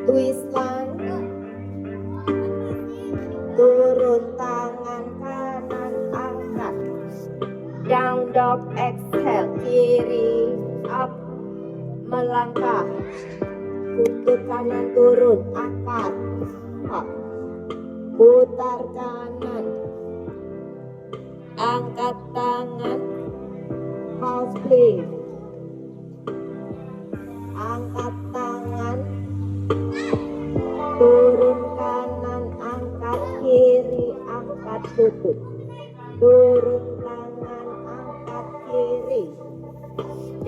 [SPEAKER 1] Twist line. Turun tangan kanan, angkat. Down dog, exhale. Kiri up. Melangkah. Lutut kanan turun, angkat. Up. Putar kanan. Angkat tangan. House split. Angkat tangan. Turun kanan, angkat kiri, angkat lutut. Turun tangan, angkat kiri.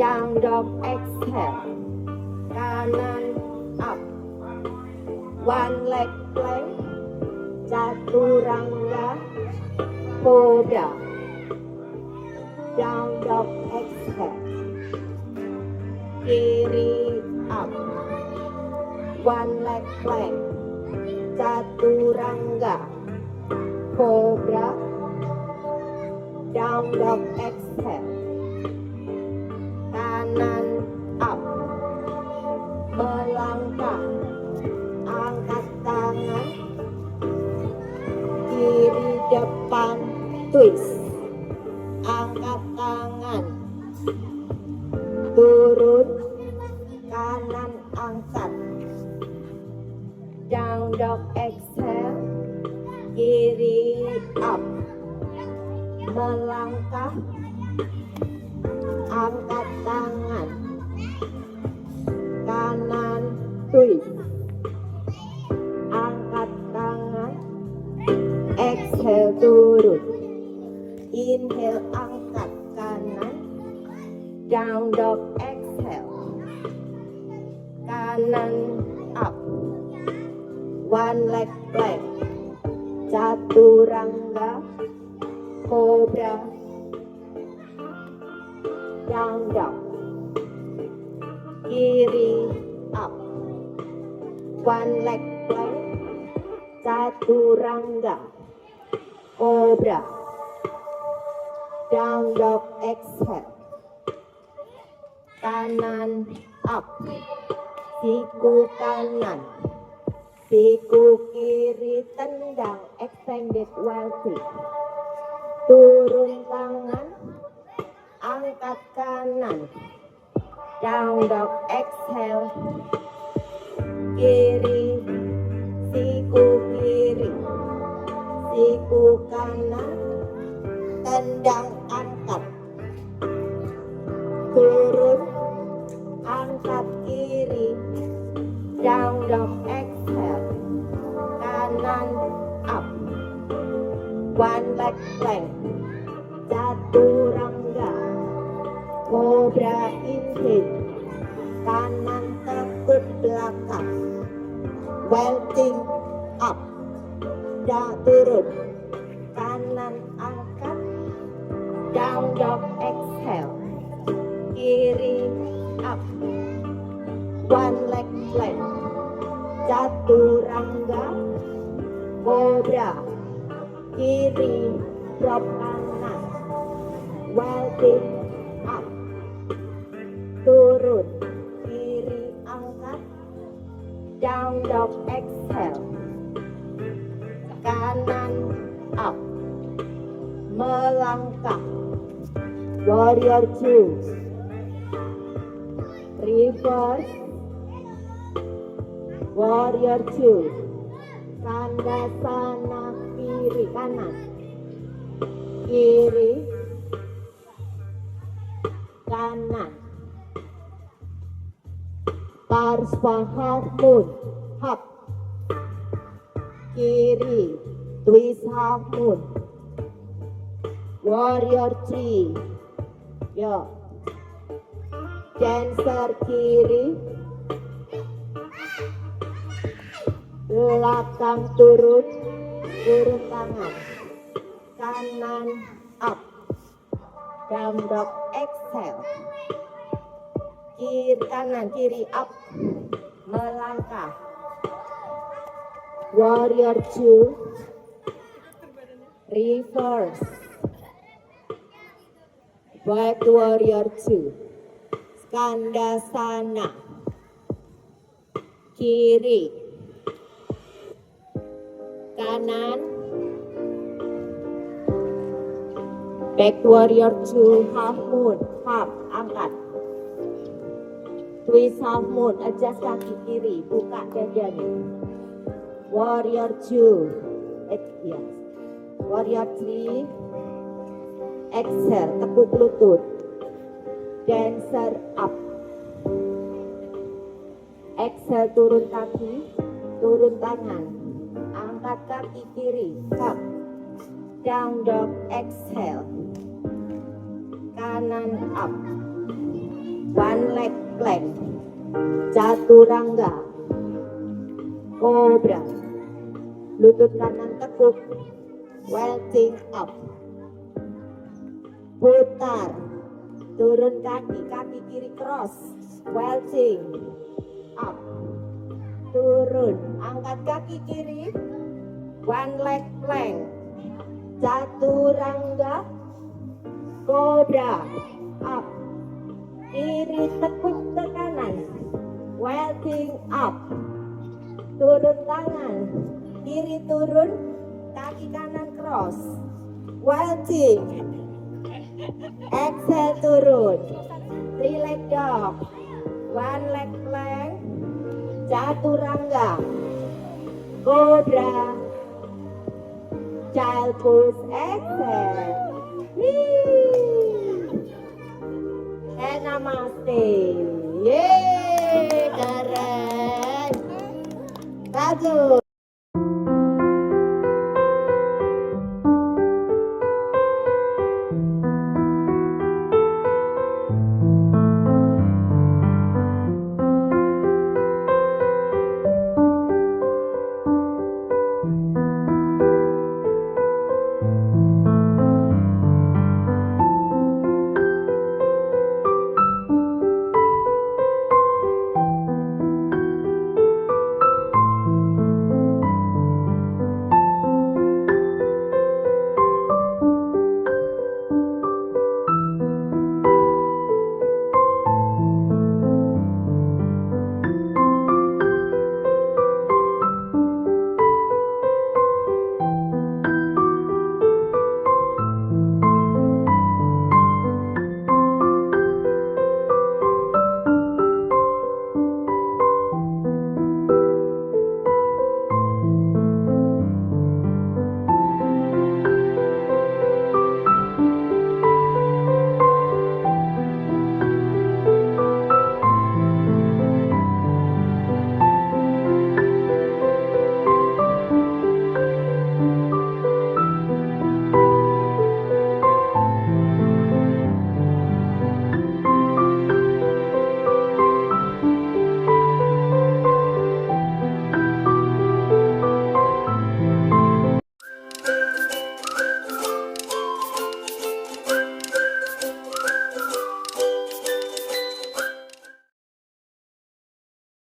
[SPEAKER 1] Down dog, exhale. Kanan up. One leg plank. Chaturanga. Cobra. Down dog, exhale. Kiri up. One leg plank. Chaturanga. Cobra. Down dog, exhale. Kanan up. Melangkah. Angkat tangan. Kiri depan. Twist. Angkat tangan. Turun. Kanan angkat. Down dog, exhale. Kiri up. Melangkah. Angkat tangan. Kanan twist. Angkat tangan. Exhale turun. Inhale angkat kanan. Down dog, exhale. Kanan up. One leg plank. Chaturanga. Cobra. Down dog. Kiri up. One leg plank. Chaturanga. Cobra. Down dog, exhale. Kanan up. Siku kanan. Siku kiri tendang, extended welting. Turun tangan. Angkat kanan. Down dog, exhale. Kiri. Siku kiri. Siku kanan. Tendang, angkat. Turun. Angkat kiri. Down dog, exhale. Kanan up. One leg plank. Chaturanga. Cobra inhale. Kanan tekuk belakang. Welting up. Turun. Kanan angkat. Down dog, exhale. Kiri up. one leg plank, chaturanga, cobra, kiri, drop kanan, welding up, turun, kiri angkat, down dog exhale, kanan up, melangkah, warrior two, reverse, warrior two, tandasana kiri kanan, kiri kanan, Parsva half moon, hop, kiri, twist half moon, warrior three, yo, dancer kiri, belakang turun, turun tangan, kanan up, down dog exhale, kiri kanan kiri up, melangkah, warrior two, reverse, back to warrior two, skandasana, kiri, kanan, back to warrior two, half moon, half, angkat, twist half moon, adjust kaki kiri, buka dadanya, warrior two, yes, warrior three, exhale, tekuk lutut, dancer up, exhale, turun kaki, turun tangan, angkat kaki kiri, up, down dog, exhale, kanan up, one leg plank, chaturanga, cobra, lutut kanan tekuk, welting up, putar, turun kaki, kaki kiri cross, welting up, turun, angkat kaki kiri, one leg plank, chaturanga, cobra, up, kiri tekuk ke kanan, welting up, turun tangan, kiri turun, kaki kanan cross, welting, exhale turun, three leg dog, one leg plank, chaturanga, cobra, child pose, exhale, and namaste, yeay, keren, bagus.